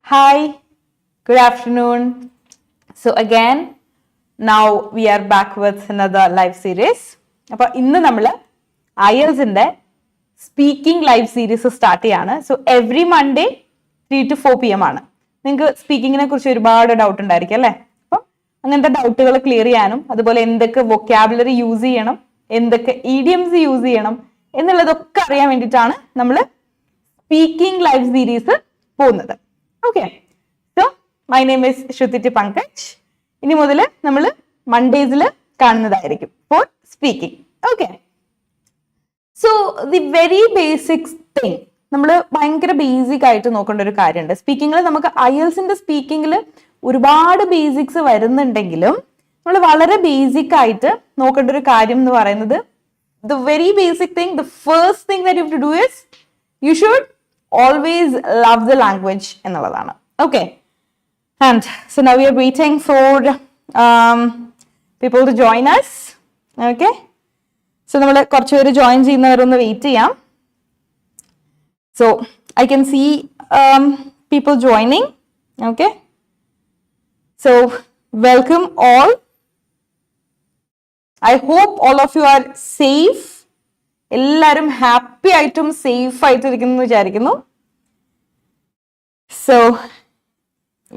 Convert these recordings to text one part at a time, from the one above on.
Hi, good afternoon. So again, now we are back with another live series. അപ്പോൾ ഇന്ന് നമ്മൾ IELTS-ന്റെ speaking live series start ചെയ്യാണ്. So every Monday 3 to 4 PM ആണ്. നിങ്ങൾക്ക് സ്പീക്കിങ്ങിനെ കുറിച്ച് ഒരുപാട് ഡൗട്ട് ഉണ്ടായിരിക്കും അല്ലേ? അപ്പം അങ്ങനത്തെ ഡൗട്ടുകൾ ക്ലിയർ ചെയ്യാനും അതുപോലെ എന്തൊക്കെ വൊക്കാബുലറി യൂസ് ചെയ്യണം, എന്തൊക്കെ ഇഡിയംസ് യൂസ് ചെയ്യണം എന്നുള്ളതൊക്കെ അറിയാൻ വേണ്ടിയിട്ടാണ് നമ്മൾ സ്പീക്കിംഗ് ലൈവ് സീരീസ് പോകുന്നത്. Okay, so my name is Shruti Pankaj. ഇനി മുതൽ നമ്മൾ മൺഡേസിൽ കാണുന്നതായിരിക്കും for speaking. Okay, so the very basic thing, നമ്മൾ ഭയങ്കര ബേസിക് ആയിട്ട് നോക്കേണ്ട ഒരു കാര്യമുണ്ട് സ്പീക്കിങ്ങിൽ. നമുക്ക് IELTS-ന്റെ സ്പീക്കിങ്ങിൽ ഒരുപാട് ബേസിക്സ് വരുന്നുണ്ടെങ്കിലും നമ്മൾ വളരെ ബേസിക് ആയിട്ട് നോക്കേണ്ട ഒരു കാര്യം എന്ന് പറയുന്നത് the very basic thing, the first thing that you have to do is you should always love the language എന്നുള്ളതാണ്. Okay, and so now we are waiting for people to join us. Okay, so നമ്മൾ കുറച്ച് പേര് join ചെയ്യുന്നവരൊന്ന് wait ചെയ്യാം. So I can see people joining. Okay, so welcome all. I hope all of you are safe. എല്ലാവരും happy ആയിട്ടും safe ആയിട്ടും ഇരിക്കുന്നു വിചാരിക്കുന്നു. So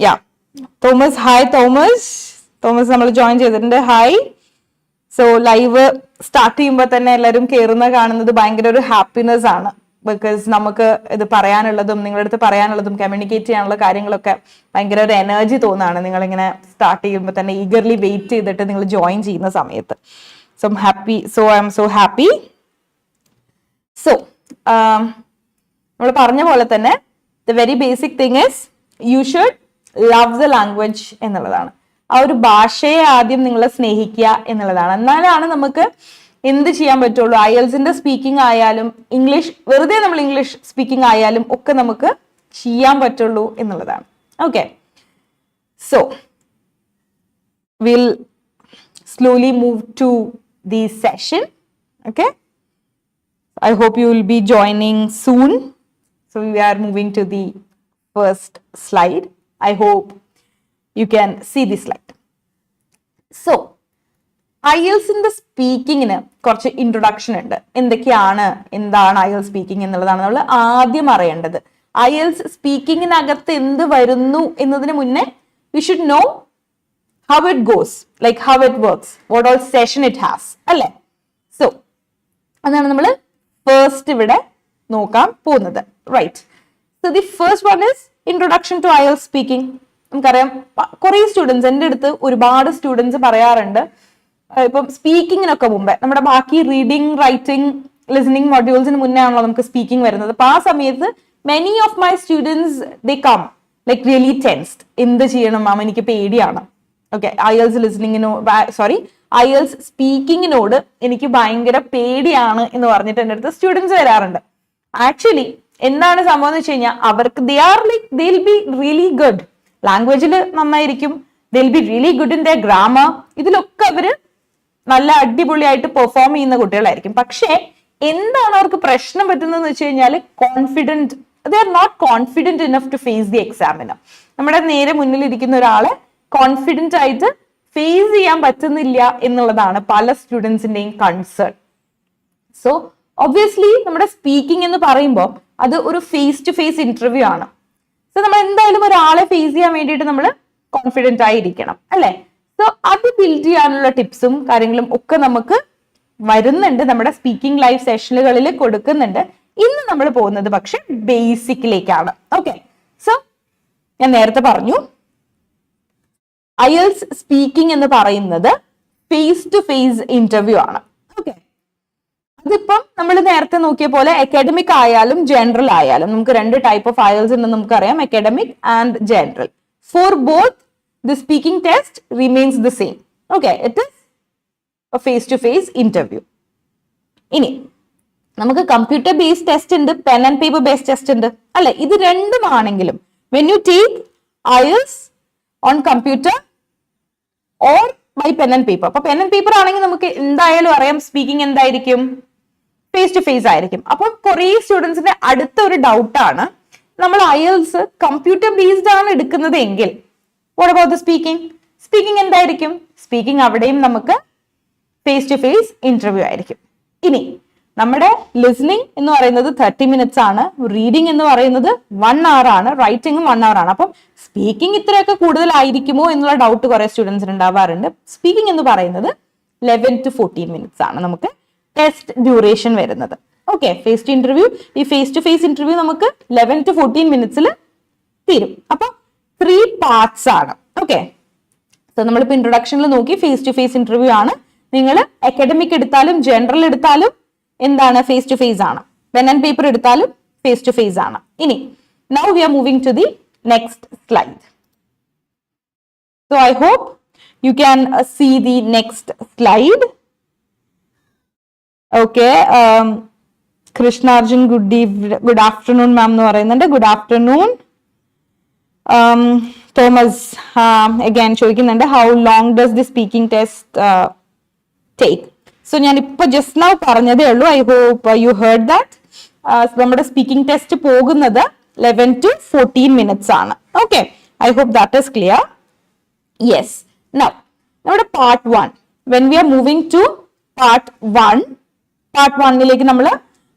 yeah, Thomas, hi Thomas നമ്മൾ ജോയിൻ ചെയ്തിട്ടുണ്ട്. ഹായ്. സോ ലൈവ് സ്റ്റാർട്ട് ചെയ്യുമ്പോൾ തന്നെ എല്ലാവരും കയറുന്ന കാണുന്നത് ഭയങ്കര ഒരു ഹാപ്പിനെസ് ആണ്. ബിക്കോസ് നമുക്ക് ഇത് പറയാനുള്ളതും നിങ്ങളുടെ അടുത്ത് പറയാനുള്ളതും കമ്മ്യൂണിക്കേറ്റ് ചെയ്യാനുള്ള കാര്യങ്ങളൊക്കെ ഭയങ്കര ഒരു എനർജി തോന്നുകയാണ് നിങ്ങളിങ്ങനെ സ്റ്റാർട്ട് ചെയ്യുമ്പോൾ തന്നെ ഈഗർലി വെയിറ്റ് ചെയ്തിട്ട് നിങ്ങൾ ജോയിൻ ചെയ്യുന്ന സമയത്ത്. So happy, so I M so happy. So നമ്മൾ പറഞ്ഞ പോലെ തന്നെ the very basic thing is you should love the language എന്നുള്ളതാണ്. ആ ഒരു ഭാഷയെ ആദ്യം നിങ്ങൾ സ്നേഹിക്കുക എന്നുള്ളതാണ്. എന്നാലാണ് നമുക്ക് എന്ത് ചെയ്യാൻ പറ്റുള്ളൂ. IELTS-ന്റെ സ്പീക്കിംഗ് ആയാലും ഇംഗ്ലീഷ്, വെറുതെ നമ്മൾ ഇംഗ്ലീഷ് സ്പീക്കിംഗ് ആയാലും ഒക്കെ നമുക്ക് ചെയ്യാൻ പറ്റുള്ളൂ എന്നുള്ളതാണ്. Okay, so will slowly move to the session. Okay, I hope you will be joining soon. So we are moving to the first slide. I hope you can see the slide. So IELTS-ന്റെ സ്പീക്കിങ്ങിന് കുറച്ച് introduction ഉണ്ട്. എന്താണ് IELTS speaking എന്നുള്ളതാണ് നമ്മൾ ആദ്യം അറിയേണ്ടത്. IELTS സ്പീക്കിങ്ങിനകത്ത് എന്ത് വരുന്നു എന്നതിന് മുന്നേ we should know how it goes, like how it works, what all session it has, അല്ലേ? സോ അതാണ് നമ്മൾ ഫസ്റ്റ് ഇവിടെ നോക്കാൻ പോകുന്നത്. Right, so the first one is introduction to IELTS speaking. നമുക്കറിയാം കുറേ സ്റ്റുഡൻസ്, എൻ്റെ അടുത്ത് ഒരുപാട് സ്റ്റുഡൻസ് പറയാറുണ്ട്, ഇപ്പം സ്പീക്കിങ്ങിനൊക്കെ മുമ്പേ നമ്മുടെ ബാക്കി റീഡിങ്, റൈറ്റിംഗ്, ലിസണിങ് മൊഡ്യൂൾസിന് മുന്നേ ആണല്ലോ നമുക്ക് സ്പീക്കിംഗ് വരുന്നത്. അപ്പൊ ആ സമയത്ത് many of my students they come like really tensed. എന്ത് ചെയ്യണം മാം, എനിക്ക് പേടിയാണ്. ഓക്കെ, IELTS സ്പീക്കിങ്ങിനോട് എനിക്ക് ഭയങ്കര പേടിയാണ് എന്ന് പറഞ്ഞിട്ട് എൻ്റെ അടുത്ത് സ്റ്റുഡൻസ് വരാറുണ്ട്. ആക്ച്വലി എന്താണ് സംഭവം എന്ന് വെച്ച് കഴിഞ്ഞാൽ അവർക്ക് they will be really good, ലാംഗ്വേജിൽ നന്നായിരിക്കും, they will be really good in their grammar, ഇതിലൊക്കെ അവര് നല്ല അടിപൊളിയായിട്ട് പെർഫോം ചെയ്യുന്ന കുട്ടികളായിരിക്കും. പക്ഷേ എന്താണ് അവർക്ക് പ്രശ്നം പറ്റുന്നതെന്ന് വെച്ച് കഴിഞ്ഞാൽ they are not confident enough to face the examiner. നമ്മുടെ നേരെ മുന്നിലിരിക്കുന്ന ഒരാളെ കോൺഫിഡന്റ് ആയിട്ട് ഫേസ് ചെയ്യാൻ പറ്റുന്നില്ല എന്നുള്ളതാണ് പല സ്റ്റുഡൻസിന്റെയും കൺസേൺ. സോ ഒബ്വിയസ്ലി നമ്മുടെ സ്പീക്കിംഗ് എന്ന് പറയുമ്പോൾ അത് ഒരു ഫേസ് ടു ഫേസ് ഇന്റർവ്യൂ ആണ്. സോ നമ്മൾ എന്തായാലും ഒരാളെ ഫേസ് ചെയ്യാൻ വേണ്ടിയിട്ട് നമ്മൾ കോൺഫിഡന്റ് ആയിരിക്കണം, അല്ലെ? സോ അത് ബിൽഡ് ചെയ്യാനുള്ള ടിപ്സും കാര്യങ്ങളും ഒക്കെ നമുക്ക് വരുന്നുണ്ട്, നമ്മുടെ സ്പീക്കിംഗ് ലൈവ് സെഷനുകളിൽ കൊടുക്കുന്നുണ്ട്. ഇന്ന് നമ്മൾ പോകുന്നത് പക്ഷെ ബേസിക്കിലേക്കാണ്. ഓക്കെ, സോ ഞാൻ നേരത്തെ പറഞ്ഞു IELTS സ്പീക്കിംഗ് എന്ന് പറയുന്നത് ഫേസ് ടു ഫേസ് ഇന്റർവ്യൂ ആണ്. ഓക്കെ, അതിപ്പം നമ്മൾ നേരത്തെ നോക്കിയ പോലെ അക്കാഡമിക് ആയാലും ജനറൽ ആയാലും നമുക്ക് രണ്ട് ടൈപ്പ് ഓഫ് IELTS ഉണ്ടെന്ന് നമുക്കറിയാം, academic and general. For both the speaking test remains the same. Okay, it is a face to face interview. ഇനി നമുക്ക് കമ്പ്യൂട്ടർ ബേസ്ഡ് ടെസ്റ്റ് ഉണ്ട്, pen and paper based test ഉണ്ട്, അല്ലെ? ഇത് രണ്ടും ആണെങ്കിലും when you take IELTS on computer or by pen and paper, അപ്പൊ pen and paper ആണെങ്കിൽ നമുക്ക് എന്തായാലും അറിയാം സ്പീക്കിംഗ് എന്തായിരിക്കും, ഫേസ് ടു ഫേസ് ആയിരിക്കും. അപ്പം കുറെ സ്റ്റുഡൻസിന്റെ അടുത്ത ഒരു ഡൗട്ടാണ്, നമ്മൾ IELTS കമ്പ്യൂട്ടർ ബേസ്ഡ് ആണ് എടുക്കുന്നത് എങ്കിൽ what about the speaking? Speaking എന്തായിരിക്കും? സ്പീക്കിംഗ് അവിടെയും നമുക്ക് ഫേസ് ടു ഫേസ് ഇന്റർവ്യൂ ആയിരിക്കും. ഇനി നമ്മുടെ ലിസണിങ് എന്ന് പറയുന്നത് 30 മിനിറ്റ്സ് ആണ്, റീഡിംഗ് എന്ന് പറയുന്നത് 1 hour ആണ്, റൈറ്റിംഗും 1 hour ആണ്. അപ്പം സ്പീക്കിംഗ് ഇത്രയൊക്കെ കൂടുതലായിരിക്കുമോ എന്നുള്ള ഡൗട്ട് കുറെ സ്റ്റുഡൻസിന് ഉണ്ടാവാറുണ്ട്. സ്പീക്കിംഗ് എന്ന് പറയുന്നത് 11 to 14 മിനിറ്റ്സ് ആണ് നമുക്ക് ടെസ്റ്റ് ഡ്യൂറേഷൻ വരുന്നത്. ഓക്കെ, ഫേസ് ടു ഇന്റർവ്യൂ, ഈ ഫേസ് ടു ഫേസ് ഇന്റർവ്യൂ നമുക്ക് 11 to 14 മിനിറ്റ്സിൽ തീരും. അപ്പൊ 3 പാർട്സ് ആണ്. ഓക്കെ, സോ നമ്മളിപ്പോ ഇൻട്രൊഡക്ഷനിൽ നോക്കി ഫേസ് ടു ഫേസ് ഇന്റർവ്യൂ ആണ്. നിങ്ങൾ അക്കാഡമിക് എടുത്താലും ജനറൽ എടുത്താലും എന്താണ്? ഫേസ് ടു ഫേസ് ആണ്. പെൻ ആൻഡ് പേപ്പർ എടുത്താലും ഫേസ് ടു ഫേസ് ആണ്. ഇനി now we are moving to the next slide. So I hope you can see the next slide. Okay, Krishnarjun good afternoon ma'am എന്ന് പറയുന്നുണ്ട്. Good afternoon. Thomas again ചോദിക്കുന്നുണ്ട്, how long does the speaking test take? So ഞാൻ ഇപ്പൊ just now പറഞ്ഞതേ ഉള്ളൂ. I hope you heard that. നമ്മുടെ speaking test പോകുന്നത് 11 to 14 minutes ആണ്. Okay, I hope that is clear. Yes, now നമ്മുടെ part 1, when we are moving to part 1, part 1ലേക്ക് നമ്മൾ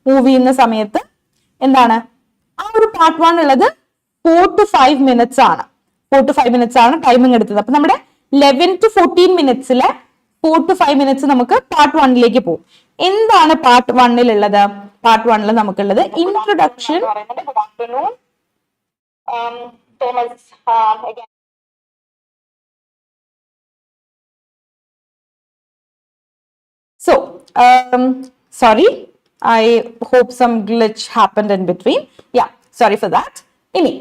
മൂവ് ചെയ്യുന്ന സമയത്ത് എന്താണ് ആ ഒരു പാർട്ട് 1 ഉള്ളത് 4 to 5 മിനിറ്റ്സ് ആണ്. 4 to 5 മിനിറ്റ്സ് ആണ് ടൈമിംഗ് എടുത്തത്. അപ്പൊ നമ്മുടെ 11 to 14 മിനിറ്റ്സിലെ 4 to 5 മിനിറ്റ്സ് നമുക്ക് പാർട്ട് 1ലേക്ക് പോകും. എന്താണ് പാർട്ട് 1ൽ ഉള്ളത്? പാർട്ട് 1ൽ നമുക്കുള്ളത് introduction. So, sorry, I hope some glitch happened in between. Yeah, sorry for that. ഇനി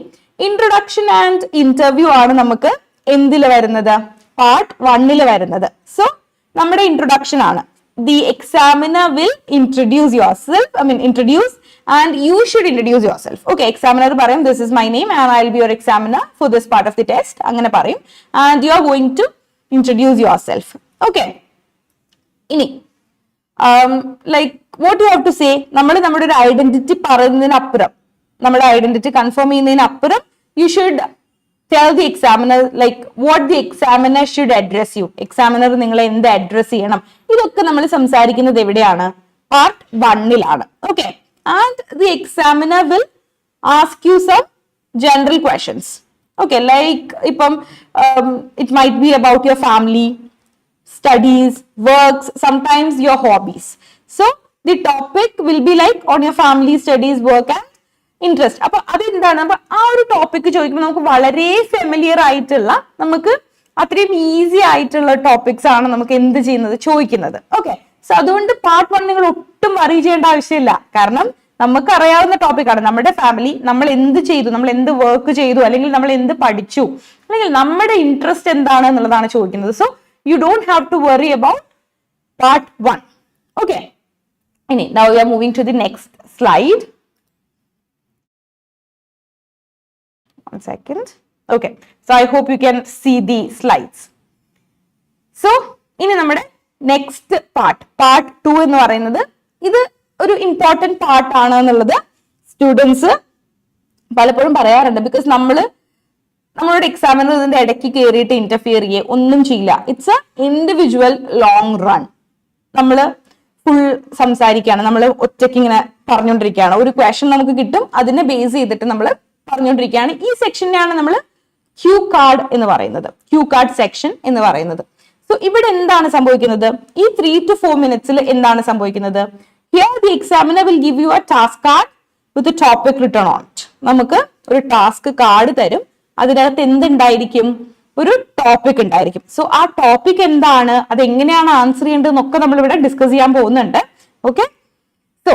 ഇൻട്രൊഡക്ഷൻ ആൻഡ് ഇന്റർവ്യൂ ആണ് നമുക്ക് എന്തിൽ വരുന്നത്? പാർട്ട് 1ൽ വരുന്നത്. സോ നമ്മുടെ ഇൻട്രൊഡക്ഷൻ ആണ്. The examiner will introduce yourself. I mean, introduce and you should introduce yourself. Okay, examiner പറയും, this is my name and I will be your examiner for this part of the test. അങ്ങനെ പറയും. And you are going to introduce yourself. Okay. ഇനി like what you have to say, നമ്മൾ നമ്മുടെ ഒരു identity പറയുന്നതിനപ്പുറം, നമ്മുടെ identity confirm ചെയ്യുന്നതിനപ്പുറം you should tell the examiner like what the examiner should address you. examiner നിങ്ങളെ എന്ത് അഡ്രസ് ചെയ്യണം, ഇതൊക്കെ നമ്മൾ സംസാരിക്കുന്നത് എവിടെയാണ്? പാർട്ട് 1ലാണ്. Okay, and the examiner will ask you some general questions. Okay, like ഇപ്പം it might be about your family, studies, works, sometimes your hobbies. So the topic will be like on your family, studies, work and interest. അപ്പൊ അതെന്താണ്? അപ്പൊ ആ ഒരു topic ചോദിക്കുമ്പോൾ നമുക്ക് വളരെ familiar ആയിട്ടുള്ള, നമുക്ക് അത്രയും ഈസി ആയിട്ടുള്ള ടോപ്പിക്സ് ആണ് നമുക്ക് എന്ത് ചെയ്യുന്നത്, ചോദിക്കുന്നത്. ഓക്കെ, സോ അതുകൊണ്ട് പാർട്ട് 1 നിങ്ങൾ ഒട്ടും വറി ചെയ്യേണ്ട ആവശ്യമില്ല. കാരണം നമുക്ക് അറിയാവുന്ന ടോപ്പിക്കാണ്. നമ്മുടെ ഫാമിലി, നമ്മൾ എന്ത് ചെയ്തു, നമ്മൾ എന്ത് വർക്ക് ചെയ്തു, അല്ലെങ്കിൽ നമ്മൾ എന്ത് പഠിച്ചു, അല്ലെങ്കിൽ നമ്മുടെ ഇൻട്രസ്റ്റ് എന്താണ് എന്നുള്ളതാണ് ചോദിക്കുന്നത്. So you don't have to worry about part 1. Okay, now we are moving to the next slide. One second. Okay, so I hope you can see the slides. So ഇനി നമ്മുടെ നെക്സ്റ്റ് പാർട്ട് 2 എന്ന് പറയുന്നത്, ഇത് ഒരു important part ആണ് എന്നുള്ളത് students പലപ്പോഴും പറയാറുണ്ട്. ബിക്കോസ് നമ്മളോട് എക്സാമിനർ ഇതിന്റെ ഇടയ്ക്ക് കയറിയിട്ട് ഇന്റർഫിയർ ചെയ്യേ ഒന്നും ചെയ്യില്ല. It's A individual long run. നമ്മൾ ഫുൾ സംസാരിക്കുകയാണ്, നമ്മൾ ഒറ്റയ്ക്ക് ഇങ്ങനെ പറഞ്ഞുകൊണ്ടിരിക്കുകയാണ്. ഒരു ക്വസ്റ്റ്യൻ നമുക്ക് കിട്ടും, അതിനെ ബേസ് ചെയ്തിട്ട് നമ്മൾ പറഞ്ഞുകൊണ്ടിരിക്കുകയാണ്. ഈ സെക്ഷനെയാണ് നമ്മൾ ക്യൂ കാർഡ് എന്ന് പറയുന്നത്, ക്യൂ കാർഡ് സെക്ഷൻ എന്ന് പറയുന്നത്. സോ ഇവിടെ എന്താണ് സംഭവിക്കുന്നത്? ഈ 3 to 4 മിനിറ്റ്സിൽ എന്താണ് സംഭവിക്കുന്നത്? Here the examiner will give you A task card with topic written on it. നമുക്ക് ഒരു ടാസ്ക് കാർഡ് തരും, അതിനകത്ത് എന്തുണ്ടായിരിക്കും? ഒരു ടോപ്പിക് ഉണ്ടായിരിക്കും. സോ ആ ടോപ്പിക് എന്താണ്, അത് എങ്ങനെയാണ് ആൻസർ ചെയ്യേണ്ടതെന്നൊക്കെ നമ്മൾ ഇവിടെ ഡിസ്കസ് ചെയ്യാൻ പോകുന്നുണ്ട്. ഓക്കെ, സോ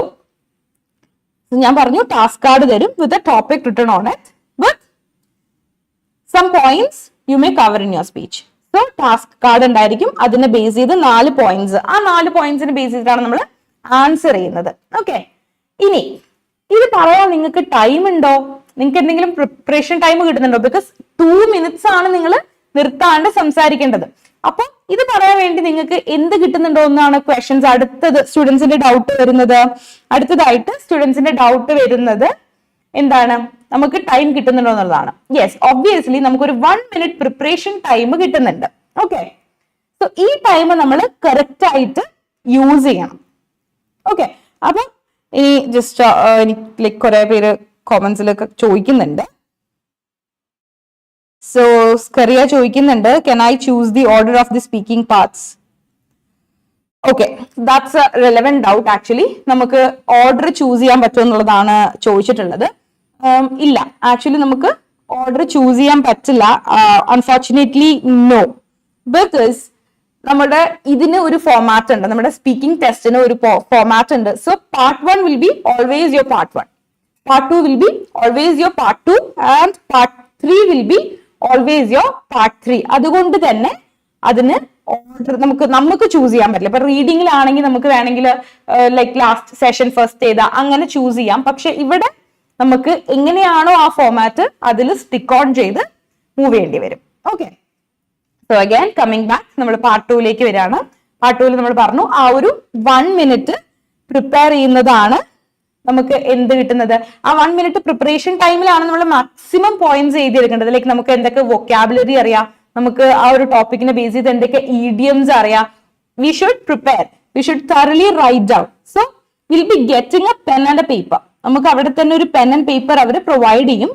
ഞാൻ പറഞ്ഞു ടാസ്ക് കാർഡ് തരും with a topic written on it with some points you may cover in your speech. So task card ഉണ്ടായിരിക്കും, അതിനെ ബേസ് ചെയ്ത് 4 പോയിന്റ്സ്, ആ 4 പോയിന്റ്സിനെ ബേസ് ചെയ്തിട്ടാണ് നമ്മൾ ആൻസർ ചെയ്യുന്നത്. ഓക്കെ, ഇനി ഇത് പറയാൻ നിങ്ങൾക്ക് ടൈം ഉണ്ടോ? നിങ്ങൾക്ക് എന്തെങ്കിലും പ്രിപ്പറേഷൻ ടൈം കിട്ടുന്നുണ്ടോ? ബിക്കോസ് 2 മിനിറ്റ്സ് ആണ് നിങ്ങൾ നിർത്താണ്ട് സംസാരിക്കേണ്ടത്. അപ്പൊ ഇത് പറയാൻ വേണ്ടി നിങ്ങൾക്ക് എന്ത് കിട്ടുന്നുണ്ടോ എന്നാണ് ക്വസ്റ്റ്യൻസ് അടുത്തത് സ്റ്റുഡൻസിന്റെ ഡൗട്ട് വരുന്നത്. അടുത്തതായിട്ട് സ്റ്റുഡൻസിന്റെ ഡൗട്ട് വരുന്നത് എന്താണ്, നമുക്ക് ടൈം കിട്ടുന്നുണ്ടോ എന്നുള്ളതാണ്. യെസ്, ഒബ്വിയസ്ലി നമുക്കൊരു 1 minute പ്രിപ്പറേഷൻ ടൈം കിട്ടുന്നുണ്ട്. ഓക്കെ, സോ ഈ ടൈം നമ്മൾ കറക്റ്റ് ആയിട്ട് യൂസ് ചെയ്യണം. ഓക്കെ, അപ്പൊ ഇനി ജസ്റ്റ് എനിക്ക് കുറെ പേര് കോമന്റ്സിലൊക്കെ ചോദിക്കുന്നുണ്ട്. സോ സ്കറിയ ചോദിക്കുന്നുണ്ട്, can I choose the order of the speaking parts? Okay, that's A relevant doubt. Actually നമുക്ക് ഓർഡർ ചൂസ് ചെയ്യാൻ പറ്റുമോ എന്നുള്ളതാണ് ചോദിച്ചിട്ടുള്ളത്. ഇല്ല, ആക്ച്വലി നമുക്ക് ഓർഡർ ചൂസ് ചെയ്യാൻ പറ്റില്ല. അൺഫോർച്ചുനേറ്റ്ലി നോ, ബിക്കോസ് നമ്മുടെ ഇതിന് ഒരു ഫോമാറ്റ് ഉണ്ട്, നമ്മുടെ സ്പീക്കിംഗ് ടെസ്റ്റിന് ഒരു ഫോമാറ്റ് ഉണ്ട്. So part 1 will be always your part 1, part 2 will be always your part 2 and part 3 will be always your part 3. അതുകൊണ്ട് തന്നെ അതിന് ഓർഡർ നമുക്ക് ചൂസ് ചെയ്യാൻ പറ്റില്ല. ഇപ്പൊ റീഡിങ്ങിലാണെങ്കിൽ നമുക്ക് വേണമെങ്കിൽ ലൈക്ക് ലാസ്റ്റ് സെഷൻ ഫസ്റ്റ് ചെയ്ത അങ്ങനെ ചൂസ് ചെയ്യാം. പക്ഷെ ഇവിടെ നമുക്ക് എങ്ങനെയാണോ ആ ഫോമാറ്റ് അതിൽ സ്റ്റിക്ക് ഓൺ ചെയ്ത് മൂവ് ചെയ്യേണ്ടി വരും. Okay, so again coming back, നമ്മൾ പാർട്ട് 2ലേക്ക് വരികയാണ്. പാർട്ട് 2 നമ്മൾ പറഞ്ഞു ആ ഒരു 1 minute പ്രിപ്പയർ ചെയ്യുന്നതാണ് നമുക്ക് എന്ത് കിട്ടുന്നത്. ആ 1 minute പ്രിപ്പറേഷൻ ടൈമിലാണ് നമ്മൾ മാക്സിമം പോയിന്റ്സ് എഴുതിയെടുക്കേണ്ടത്. ലൈക്ക് നമുക്ക് എന്തൊക്കെ വൊക്കാബുലറി അറിയാം, നമുക്ക് ആ ഒരു ടോപ്പിക്കിനെ ബേസ് ചെയ്ത് എന്തൊക്കെ ഇഡിയംസ് അറിയാം. We should prepare, we should thoroughly write down. So will be getting a pen and a paper. നമുക്ക് അവിടെ തന്നെ ഒരു പെൻ ആൻഡ് പേപ്പർ അവർ പ്രൊവൈഡ് ചെയ്യും.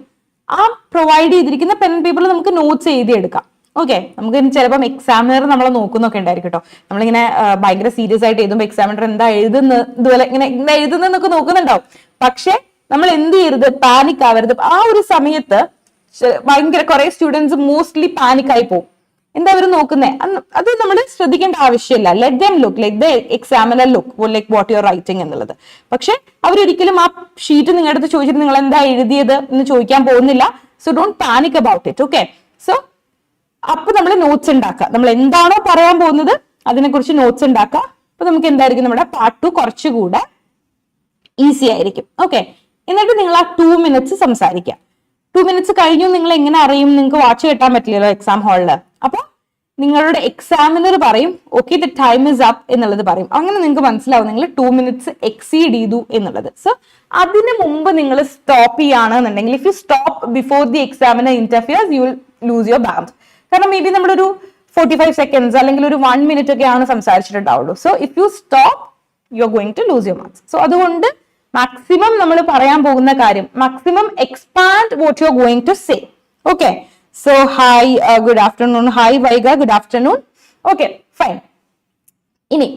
ആ പ്രൊവൈഡ് ചെയ്തിരിക്കുന്ന പെൻ ആൻഡ് പേപ്പറിൽ നമുക്ക് നോട്ട്സ് എഴുതിയെടുക്കാം. ഓക്കെ, നമുക്ക് ചിലപ്പം എക്സാമിനർ നമ്മളെ നോക്കുന്നൊക്കെ ഉണ്ടായിരിക്കും കേട്ടോ. നമ്മളിങ്ങനെ ഭയങ്കര സീരിയസ് ആയിട്ട് എഴുതുമ്പോൾ എക്സാമിനർ എന്താ എഴുതുന്നത്, ഇതുപോലെ ഇങ്ങനെ എന്താ എഴുതുന്നതെന്നൊക്കെ നോക്കുന്നുണ്ടാവും. പക്ഷെ നമ്മൾ എന്ത് ചെയ്യരുത്, പാനിക് ആവരുത്. ആ ഒരു സമയത്ത് ഭയങ്കര കുറെ സ്റ്റുഡൻസ് മോസ്റ്റ്ലി പാനിക് ആയി പോകും. എന്താ അവർ നോക്കുന്നത്, അത് നമ്മൾ ശ്രദ്ധിക്കേണ്ട ആവശ്യമില്ല. Let them look like the examiner look like what you are writing എന്നുള്ളത്. പക്ഷെ അവരൊരിക്കലും ആ ഷീറ്റ് നിങ്ങളുടെ അടുത്ത് ചോദിച്ചിട്ട് നിങ്ങൾ എന്താ എഴുതിയത് എന്ന് ചോദിക്കാൻ പോകുന്നില്ല. So don't panic about it. Okay, so അപ്പൊ നമ്മൾ നോട്ട്സ് ഉണ്ടാക്കുക. നമ്മൾ എന്താണോ പറയാൻ പോകുന്നത് അതിനെക്കുറിച്ച് നോട്ട്സ് ഉണ്ടാക്കുക. അപ്പൊ നമുക്ക് എന്തായിരിക്കും, നമ്മുടെ പാർട്ട് 2 കുറച്ചുകൂടെ ഈസി ആയിരിക്കും. ഓക്കെ, എന്നിട്ട് നിങ്ങൾ ആ 2 minutes സംസാരിക്കുക. 2 minutes കഴിഞ്ഞു നിങ്ങൾ എങ്ങനെ അറിയും, നിങ്ങൾക്ക് വാച്ച് കെട്ടാൻ പറ്റില്ലല്ലോ എക്സാം ഹാളില്. അപ്പൊ നിങ്ങളുടെ എക്സാമിനർ പറയും okay the time is up എന്നുള്ളത് പറയും. അങ്ങനെ നിങ്ങൾക്ക് മനസ്സിലാവും നിങ്ങൾ 2 minutes എക്സീഡ് ചെയ്തു എന്നുള്ളത്. സോ അതിന് മുമ്പ് നിങ്ങൾ സ്റ്റോപ്പ് ചെയ്യുകയാണെന്നുണ്ടെങ്കിൽ, if you stop before the examiner interferes you will lose your balance. കാരണം മേ ബി നമ്മളൊരു 45 seconds അല്ലെങ്കിൽ ഒരു 1 minute ഒക്കെയാണ് സംസാരിച്ചിട്ടുണ്ടാവുള്ളൂ. So if you stop you are going to lose your marks. So അതുകൊണ്ട് മാക്സിമം നമ്മൾ പറയാൻ പോകുന്ന കാര്യം maximum expand what you are going to say. Okay, so hi, good afternoon. Hi Vaiga, good afternoon. Okay, fine. ഇനി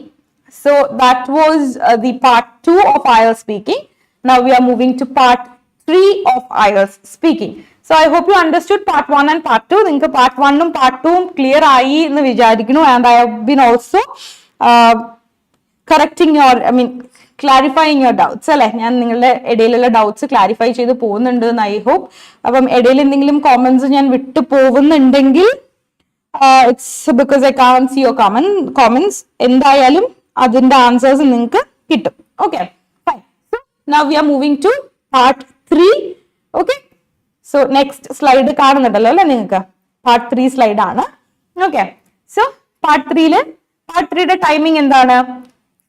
so that was the part 2 of IELTS speaking. Now we are moving to part 3 of IELTS speaking. So I hope you understood part 1 and part 2. നിങ്ങൾക്ക് part 1 ഉം part 2 ഉം clear ആയി എന്ന് വിചാരിക്കുന്നു. And I have been also correcting your, clarifying your doubts അല്ലെ. ഞാൻ നിങ്ങളുടെ ഇടയിലുള്ള ഡൗട്ട്സ് ക്ലാരിഫൈ ചെയ്ത് പോകുന്നുണ്ട് എന്ന് ഐ ഹോപ്പ്. അപ്പം ഇടയിൽ എന്തെങ്കിലും കോമന്റ്സ് ഞാൻ വിട്ടു പോകുന്നുണ്ടെങ്കിൽ it's because I can't see your comments. എന്തായാലും അതിന്റെ ആൻസേഴ്സ് നിങ്ങൾക്ക് കിട്ടും. Okay, fine. So now we are moving to part 3. Okay, so next slide കാണുന്നുണ്ടല്ലോ അല്ലെ നിങ്ങൾക്ക്, പാർട്ട് 3 സ്ലൈഡ് ആണ്. ഓക്കെ, സോ പാർട്ട് 3യുടെ ടൈമിംഗ് എന്താണ്,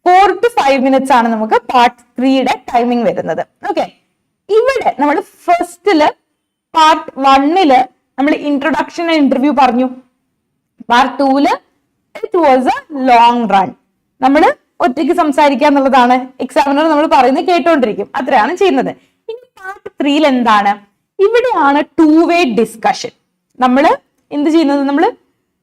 4 to 5 minutes ആണ് നമുക്ക് പാർട്ട് 3യുടെ ടൈമിംഗ് വരുന്നത്. ഓക്കെ, ഇവിടെ നമ്മൾ ഫസ്റ്റില് പാർട്ട് 1 നമ്മൾ ഇൻട്രൊഡക്ഷൻ ഇന്റർവ്യൂ പറഞ്ഞു. Part 2 it was a long run. നമ്മൾ ഒറ്റയ്ക്ക് സംസാരിക്കുക എന്നുള്ളതാണ്. എക്സാമിനർ നമ്മൾ പറയുന്നത് കേട്ടോണ്ടിരിക്കും, അത്രയാണ് ചെയ്യുന്നത്. ഇനി പാർട്ട് 3 എന്താണ്, ഇവിടെയാണ് 2-way ഡിസ്കഷൻ. നമ്മൾ എന്ത് ചെയ്യുന്നത്, നമ്മൾ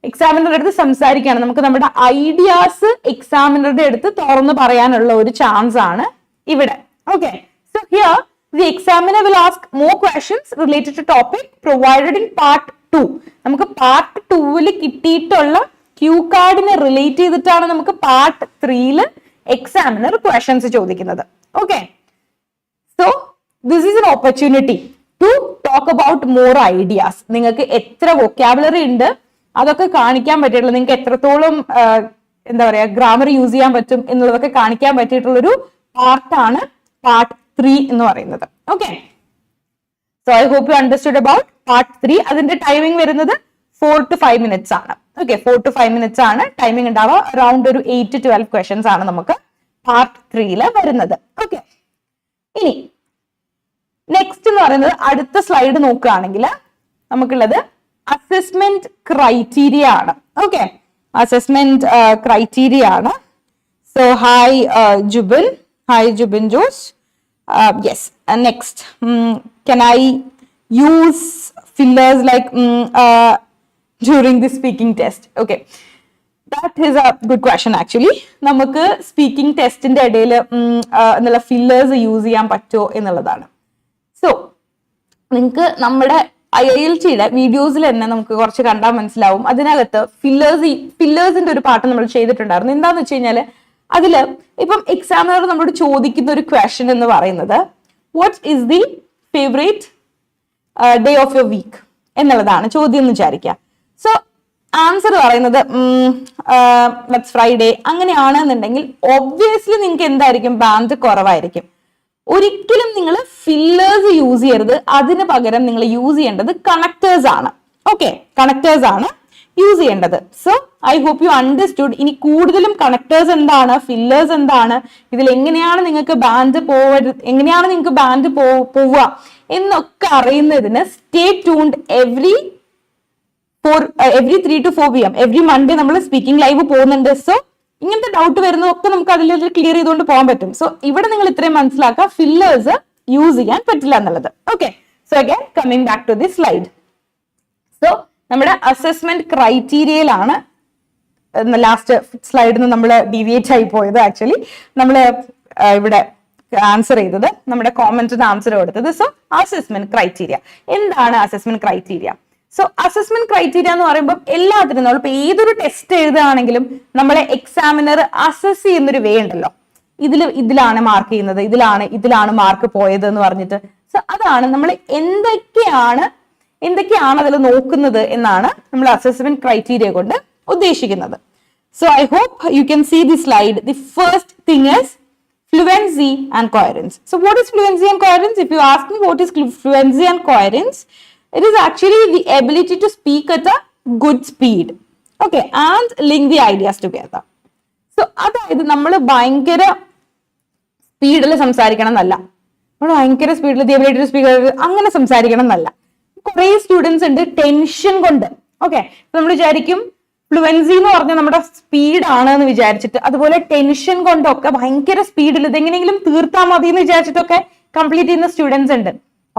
എക്സാമിനറുടെ അടുത്ത് സംസാരിക്കുകയാണ്. നമുക്ക് നമ്മുടെ ഐഡിയാസ് എക്സാമിനറുടെ അടുത്ത് തുറന്ന് പറയാനുള്ള ഒരു ചാൻസ് ആണ് ഇവിടെ. Okay, so here the examiner will ask more questions related to topic provided in part 2. നമുക്ക് പാർട്ട് 2 കിട്ടിയിട്ടുള്ള ക്യൂ കാർഡിനെ റിലേറ്റ് ചെയ്തിട്ടാണ് നമുക്ക് പാർട്ട് 3 എക്സാമിനർ ക്വസ്റ്റ്യൻസ് ചോദിക്കുന്നത്. Okay, so this is an opportunity to talk about more ideas. നിങ്ങൾക്ക് എത്ര vocabulary ഉണ്ട് അതൊക്കെ കാണിക്കാൻ പറ്റിയിട്ടുള്ള, നിങ്ങൾക്ക് എത്രത്തോളം എന്താ പറയാ ഗ്രാമർ യൂസ് ചെയ്യാൻ പറ്റും എന്നുള്ളതൊക്കെ കാണിക്കാൻ പറ്റിയിട്ടുള്ളൊരു പാർട്ടാണ് പാർട്ട് 3 എന്ന് പറയുന്നത്. Okay, so I hope you understood about part 3. അതിന്റെ ടൈമിംഗ് വരുന്നത് 4 to 5 minutes ആണ്. ഓക്കെ, 4 to 5 minutes ആണ് ടൈമിംഗ് ഉണ്ടാവുക. അറൌണ്ട് ഒരു 8 to 12 ക്വസ്റ്റ്യൻസ് ആണ് നമുക്ക് പാർട്ട് 3 വരുന്നത്. ഓക്കെ, ഇനി നെക്സ്റ്റ് എന്ന് പറയുന്നത് അടുത്ത സ്ലൈഡ് നോക്കുകയാണെങ്കിൽ നമുക്കുള്ളത് അസസ്മെന്റ് ക്രൈറ്റീരിയ ആണ്. ഓക്കെ, അസസ്മെന്റ് ക്രൈറ്റീരിയ ആണ്. So hi Jubin, hi Jubin Jose. Yes, next, can I use fillers like during the speaking test? Okay, that is a good question actually. നമുക്ക് സ്പീക്കിംഗ് ടെസ്റ്റിന്റെ ഇടയിൽ എന്നുള്ള ഫില്ലേഴ്സ് യൂസ് ചെയ്യാൻ പറ്റുമോ എന്നുള്ളതാണ്. സോ നമ്മുടെ IILTയുടെ വീഡിയോസിൽ തന്നെ നമുക്ക് കുറച്ച് കണ്ടാൽ മനസ്സിലാവും. അതിനകത്ത് ഫില്ലേഴ്സിന്റെ ഒരു പാട്ട് നമ്മൾ ചെയ്തിട്ടുണ്ടായിരുന്നു. എന്താന്ന് വെച്ച് കഴിഞ്ഞാല് അതില് ഇപ്പം എക്സാമിനർ നമ്മളോട് ചോദിക്കുന്ന ഒരു ക്വസ്റ്റ്യൻ എന്ന് പറയുന്നത് what is the favourite day of your week എന്നുള്ളതാണ് ചോദ്യം എന്ന് വിചാരിക്കുക. സോ ആൻസർ പറയുന്നത് ഫ്രൈഡേ അങ്ങനെയാണെന്നുണ്ടെങ്കിൽ ഒബ്വിയസ്ലി നിങ്ങൾക്ക് എന്തായിരിക്കും, ബാൻഡ് കുറവായിരിക്കും. ഒരിക്കലും നിങ്ങൾ ഫില്ലേഴ്സ് യൂസ് ചെയ്യരുത്. അതിന് പകരം നിങ്ങൾ യൂസ് ചെയ്യേണ്ടത് കണക്ടേഴ്സ് ആണ്. ഓക്കെ, കണക്ടേഴ്സ് ആണ് യൂസ് ചെയ്യേണ്ടത്. So I hope you understood. ഇനി കൂടുതലും കണക്ടേഴ്സ് എന്താണ്, ഫില്ലേഴ്സ് എന്താണ്, ഇതിൽ എങ്ങനെയാണ് നിങ്ങൾക്ക് ബാൻഡ് പോവുക എന്നൊക്കെ അറിയുന്നതിന് stay tuned every 3 to 4 PM every Monday നമ്മൾ സ്പീക്കിംഗ് ലൈവ് പോകുന്നുണ്ട്. സോ ഇങ്ങനത്തെ ഡൗട്ട് വരുന്നതൊക്കെ നമുക്ക് അതിൽ ക്ലിയർ ചെയ്തുകൊണ്ട് പോകാൻ പറ്റും. സോ ഇവിടെ നിങ്ങൾ ഇത്രയും മനസ്സിലാക്കുക, ഫില്ലേഴ്സ് യൂസ് ചെയ്യാൻ പറ്റില്ല എന്നുള്ളത്. Okay, so again coming back to the slide. So നമ്മുടെ അസസ്മെന്റ് ക്രൈറ്റീരിയയിലാണ് ലാസ്റ്റ് സ്ലൈഡിൽ നിന്ന് നമ്മൾ ഡീവിയേറ്റ് ആയി പോയത്. ആക്ച്വലി നമ്മൾ ഇവിടെ ആൻസർ ചെയ്തത്, നമ്മുടെ കോമന്റിന് ആൻസർ കൊടുത്തത്. സോ അസസ്മെന്റ് ക്രൈറ്റീരിയ എന്താണ്? Assessment criteria, so assessment criteria എന്ന് പറയുമ്പോൾ എല്ലാത്തിനും നമ്മളിപ്പോ ഏതൊരു ടെസ്റ്റ് എഴുതുകയാണെങ്കിലും നമ്മളെ എക്സാമിനർ അസസ് ചെയ്യുന്നൊരു വേ ഉണ്ടല്ലോ. ഇതിലാണ് മാർക്ക് ചെയ്യുന്നത്, ഇതിലാണ് മാർക്ക് പോയത് എന്ന് പറഞ്ഞിട്ട്. സോ അതാണ് നമ്മൾ എന്തൊക്കെയാണ് അതിൽ നോക്കുന്നത് എന്നാണ് നമ്മൾ അസസ്മെന്റ് ക്രൈറ്റീരിയ കൊണ്ട് ഉദ്ദേശിക്കുന്നത്. So I hope you can see the slide. The first thing is fluency and coherence. So what is fluency and coherence? If you ask me what is fluency and coherence, it is actually the ability to speak at a good speed, okay, and link the ideas together. So അതായത് നമ്മൾ ഭയങ്കര സ്പീഡിൽ സംസാരിക്കണം എന്നല്ല, നമ്മൾ ഭയങ്കര സ്പീഡിൽ the ability to speak അങ്ങനെ സംസാരിക്കണം എന്നല്ല. കുറെ സ്റ്റുഡൻസ് ഉണ്ട് ടെൻഷൻ കൊണ്ട്. ഓക്കെ, നമ്മൾ വിചാരിക്കും ഫ്ലുവൻസി എന്ന് പറഞ്ഞാൽ നമ്മുടെ സ്പീഡ് ആണ് എന്ന് വിചാരിച്ചിട്ട്, അതുപോലെ ടെൻഷൻ കൊണ്ടൊക്കെ ഭയങ്കര സ്പീഡിൽ ഇതെങ്ങനെയെങ്കിലും തീർത്താൽ മതി എന്ന് വിചാരിച്ചിട്ടൊക്കെ കംപ്ലീറ്റ് ചെയ്യുന്ന സ്റ്റുഡൻസ് ഉണ്ട്.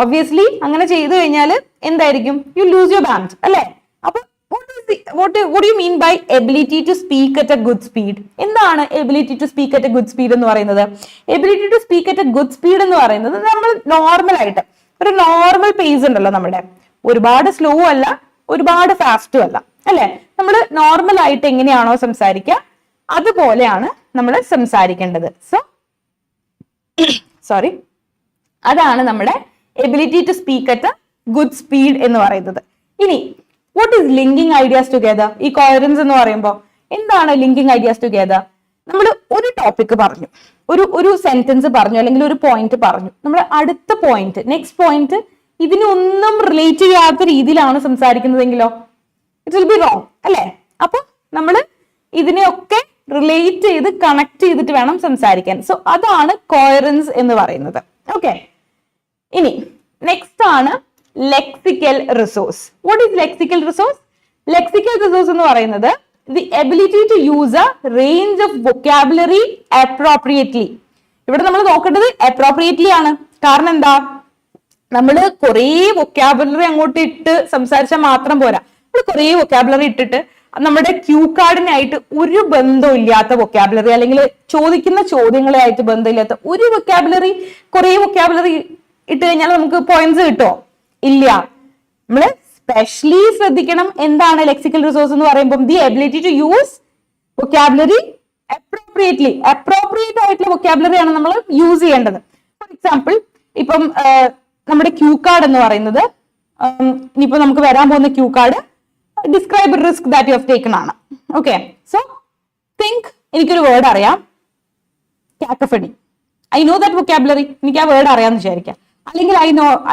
ഒബ്വിയസ്ലി അങ്ങനെ ചെയ്തു കഴിഞ്ഞാൽ എന്തായിരിക്കും, യു ലൂസ് യുവർ ബാൻഡ് അല്ലെ. അപ്പൊ what do you mean by ability to speak at a good speed? എന്താണ് ability to speak at a good speed എന്ന് പറയുന്നത്? ability to speak at a good speed എന്ന് പറയുന്നത് നമ്മൾ നോർമൽ ആയിട്ട് ഒരു നോർമൽ പേസ് ഉണ്ടല്ലോ, നമ്മുടെ ഒരുപാട് സ്ലോ അല്ല ഒരുപാട് ഫാസ്റ്റും അല്ല അല്ലെ. നമ്മൾ നോർമൽ ആയിട്ട് എങ്ങനെയാണോ സംസാരിക്കുക അതുപോലെയാണ് നമ്മൾ സംസാരിക്കേണ്ടത്. സോറി, അതാണ് നമ്മുടെ ability to speak at a good speed എന്ന് പറയുന്നത്. ഇനി what is linking ideas together? ഈ കോഹറൻസ് എന്ന് പറയുമ്പോൾ എന്താണ് ലിങ്കിങ് ഐഡിയാസ് ടുഗെദർ? നമ്മൾ ഒരു ടോപ്പിക് പറഞ്ഞു, ഒരു സെന്റൻസ് പറഞ്ഞു, അല്ലെങ്കിൽ ഒരു പോയിന്റ് പറഞ്ഞു, നമ്മൾ അടുത്ത പോയിന്റ് നെക്സ്റ്റ് പോയിന്റ് ഇതിനൊന്നും റിലേറ്റ് ചെയ്യാത്ത രീതിയിലാണ് സംസാരിക്കുന്നതെങ്കിലോ ഇറ്റ് വിൽ ബി റോങ് അല്ലെ. അപ്പൊ നമ്മൾ ഇതിനെയൊക്കെ റിലേറ്റ് ചെയ്ത് കണക്ട് ചെയ്തിട്ട് വേണം സംസാരിക്കാൻ. സോ അതാണ് കോഹറൻസ് എന്ന് പറയുന്നത്. ഓക്കെ, ഇനി നെക്സ്റ്റ് ആണ് lexical resource. What is lexical resource? Lexical resource എന്ന് പറയുന്നത് the ability to use a range of vocabulary appropriately. ഇവിടെ നമ്മൾ നോക്കേണ്ടത് അപ്രോപ്രിയേറ്റ്ലി ആണ്. കാരണം എന്താ, നമ്മൾ കുറേ വൊക്കാബുലറി അങ്ങോട്ട് ഇട്ട് സംസാരിച്ചാൽ മാത്രം പോരാ. നമ്മൾ കുറേ വൊക്കാബുലറി ഇട്ടിട്ട് നമ്മുടെ ക്യൂ കാർഡിനായിട്ട് ഒരു ബന്ധവും ഇല്ലാത്ത വൊക്കാബുലറി, അല്ലെങ്കിൽ ചോദിക്കുന്ന ചോദ്യങ്ങളായിട്ട് ബന്ധമില്ലാത്ത ഒരു വൊക്കാബുലറി, കുറേ വൊക്കാബുലറി ഇട്ട് കഴിഞ്ഞാൽ നമുക്ക് പോയിന്റ്സ് കിട്ടുമോ? ഇല്ല. നമ്മള് സ്പെഷ്യലി ശ്രദ്ധിക്കണം. എന്താണ് ലെക്സിക്കൽ റിസോഴ്സ് എന്ന് പറയുമ്പോൾ the ability to use vocabulary appropriately. Appropriate ആയിട്ടുള്ള വൊക്കാബുലറി ആണ് നമ്മൾ യൂസ് ചെയ്യേണ്ടത്. ഫോർ എക്സാമ്പിൾ, ഇപ്പം നമ്മുടെ ക്യൂ കാർഡ് എന്ന് പറയുന്നത്, ഇനിയിപ്പോ നമുക്ക് വരാൻ പോകുന്ന Q card describe risk that you have taken ആണ്. ഓക്കെ, സോ തിങ്ക്, എനിക്കൊരു വേർഡ് അറിയാം, കാക്കഫണി. ഐ നോ ദാറ്റ് വൊക്കാബുലറി, എനിക്ക് ആ വേർഡ് അറിയാമെന്ന് വിചാരിക്കാം. അല്ലെങ്കിൽ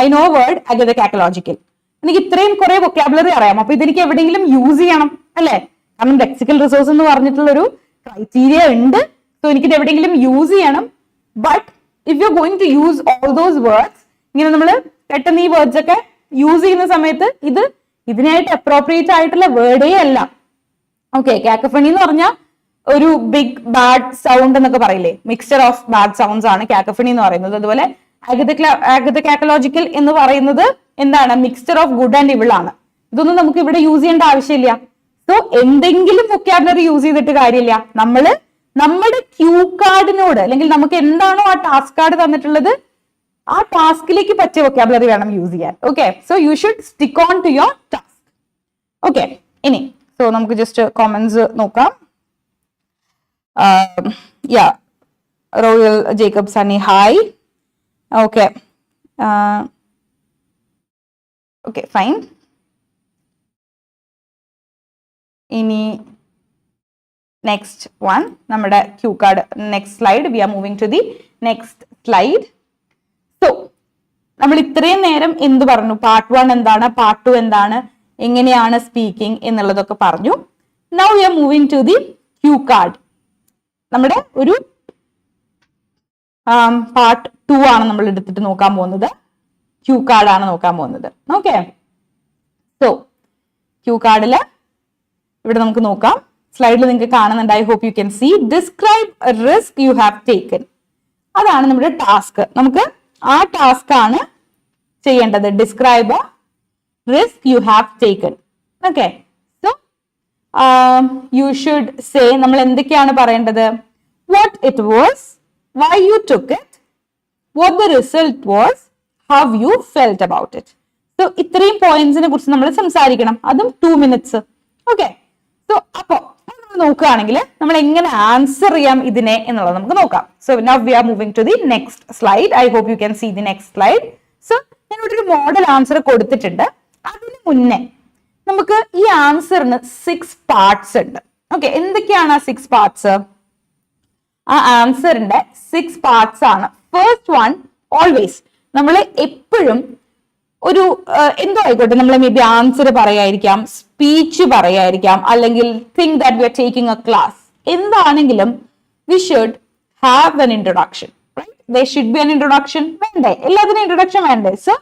ഐ നോ വേർഡ് അഗൈൻ കാക്കലോജിക്കൽ. എനിക്ക് ഇത്രയും കുറെ വൊക്കാബുലറി അറിയാം, അപ്പൊ ഇതെനിക്ക് എവിടെയെങ്കിലും യൂസ് ചെയ്യണം അല്ലെ? കാരണം ലെക്സിക്കൽ റിസോഴ്സ് എന്ന് പറഞ്ഞിട്ടുള്ള ഒരു ക്രൈറ്റീരിയ ഉണ്ട്. സോ എനിക്കിത് എവിടെയെങ്കിലും യൂസ് ചെയ്യണം. But if you are going to use all those words, ഇങ്ങനെ നമ്മൾ പെട്ടെന്ന് ഈ വേർഡ്സ് ഒക്കെ യൂസ് ചെയ്യുന്ന സമയത്ത് ഇതിനായിട്ട് അപ്രോപ്രിയേറ്റ് ആയിട്ടുള്ള വേർഡേ അല്ല. ഓക്കെ, കാക്കഫണി എന്ന് പറഞ്ഞാൽ ഒരു ബിഗ് ബാഡ് സൗണ്ട് എന്നൊക്കെ പറയില്ലേ, മിക്സ്ചർ ഓഫ് ബാഡ് സൗണ്ട്സ് ആണ് കാക്കഫണി എന്ന് പറയുന്നത്. അതുപോലെ അഗതകാക്കലോജിക്കൽ എന്ന് പറയുന്നത് എന്താണ്? Mixture of good and evil ആണ്. ഇതൊന്നും നമുക്ക് ഇവിടെ യൂസ് ചെയ്യേണ്ട ആവശ്യമില്ല. സോ എന്തെങ്കിലും വൊക്കാബുലറി യൂസ് ചെയ്തിട്ട് കാര്യമില്ല. നമ്മുടെ ക്യൂ കാർഡിനോട്, അല്ലെങ്കിൽ നമുക്ക് എന്താണോ ആ ടാസ്ക് കാർഡ് തന്നിട്ടുള്ളത്, ആ ടാസ്കിലേക്ക് പറ്റിയ വൊക്കാബുലറി വേണം യൂസ് ചെയ്യാൻ. Okay, so you should stick on to your task. Okay, ഇനി സോ നമുക്ക് ജസ്റ്റ് കോമന്റ്സ് നോക്കാം. Royal Jacob Sunny hi. Okay, okay fine. ഇനി നെക്സ്റ്റ് വൺ, നമ്മുടെ cue card. Next slide, we are moving to the next slide. So നമ്മൾ ഇത്രയും നേരം എന്ത് പറഞ്ഞു? പാർട്ട് 1 എന്താണ്, പാർട്ട് 2 എന്താണ്, എങ്ങനെയാണ് സ്പീക്കിംഗ് എന്നുള്ളതൊക്കെ പറഞ്ഞു. Now we are moving to the cue card. നമ്മുടെ ഒരു പാർട്ട് 2 ആണ് നമ്മൾ എടുത്തിട്ട് നോക്കാൻ പോകുന്നത്. ക്യൂ കാർഡ് ആണ് നോക്കാൻ പോകുന്നത്. ഓക്കെ, സോ ക്യൂ കാർഡില് ഇവിടെ നമുക്ക് നോക്കാം. സ്ലൈഡിൽ നിങ്ങൾക്ക് കാണുന്നുണ്ട്. I hope you can see. Describe risk you have taken. അതാണ് നമ്മുടെ ടാസ്ക്. നമുക്ക് ആ ടാസ്ക് ആണ് ചെയ്യേണ്ടത്. Describe risk you have taken. Okay, so you should say, നമ്മൾ എന്തൊക്കെയാണ് പറയേണ്ടത്? What it was, why you took it, what the result was, how you felt about it. So ഇത്രയും പോയിന്റ്സിനെ കുറിച്ച് നമ്മൾ സംസാരിക്കണം. അതും 2 minutes. ഓക്കെ, സോ അപ്പോ നമ്മൾ നോക്കുകയാണെങ്കിൽ നമ്മൾ എങ്ങനെ ആൻസർ ചെയ്യാം ഇതിനെ എന്നുള്ളത് നമുക്ക് നോക്കാം. So now we are moving to the next slide. I hope you can see the next slide. So ഞാൻ ഇവിടെ ഒരു മോഡൽ ആൻസർ കൊടുത്തിട്ടുണ്ട്. അതിന് മുന്നേ നമുക്ക് ഈ ആൻസറിന് 6 പാർട്സ് ഉണ്ട്. ഓക്കെ, എന്തൊക്കെയാണ് ആ 6 പാർട്സ്? ആ ആൻസറിന്റെ 6 പാർട്സ് ആണ്. ഫസ്റ്റ് വൺ, ഓൾവേസ് നമ്മൾ എപ്പോഴും ഒരു എന്തോ ആയിക്കോട്ടെ, നമ്മൾ മേ ബി ആൻസർ പറയായിരിക്കാം, സ്പീച്ച് പറയായിരിക്കാം, അല്ലെങ്കിൽ think that we are taking a class, എന്താണെങ്കിലും we should have an introduction. They should be an introduction. വേണ്ടേ? എല്ലാത്തിനും ഇൻട്രൊഡക്ഷൻ വേണ്ടേ? So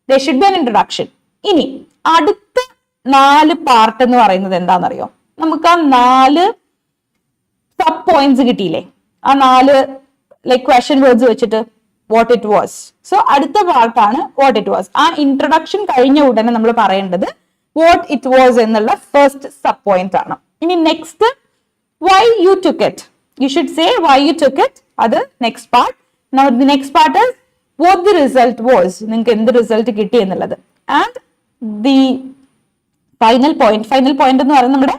they should be an introduction. ഇനി അടുത്ത 4 പാർട്ട് എന്ന് പറയുന്നത് എന്താണെന്നറിയോ? നമുക്ക് ആ 4 സബ് പോയിന്റ്സ് കിട്ടിയില്ലേ? ആ 4 ലൈക് ക്വസ്റ്റ്യൻ വേർഡ്സ് വെച്ചിട്ട് വാട്ട് ഇറ്റ് വാസ്. സോ അടുത്ത പാർട്ടാണ് വാട്ട് ഇറ്റ് വാസ്. ആ ഇൻട്രൊഡക്ഷൻ കഴിഞ്ഞ ഉടനെ നമ്മൾ പറയേണ്ടത് വാട്ട് ഇറ്റ് വാസ് എന്നുള്ള ഫസ്റ്റ് സബ് പോയിന്റ് ആണ്. ഇനി next, why you took it. You should say why you took it. അത് next part. Now the next part is what the result was. നിങ്ങൾക്ക് എന്ത് റിസൾട്ട് കിട്ടി എന്നുള്ളത്. And the final point. Final point എന്ന് പറയുന്നത് നമ്മുടെ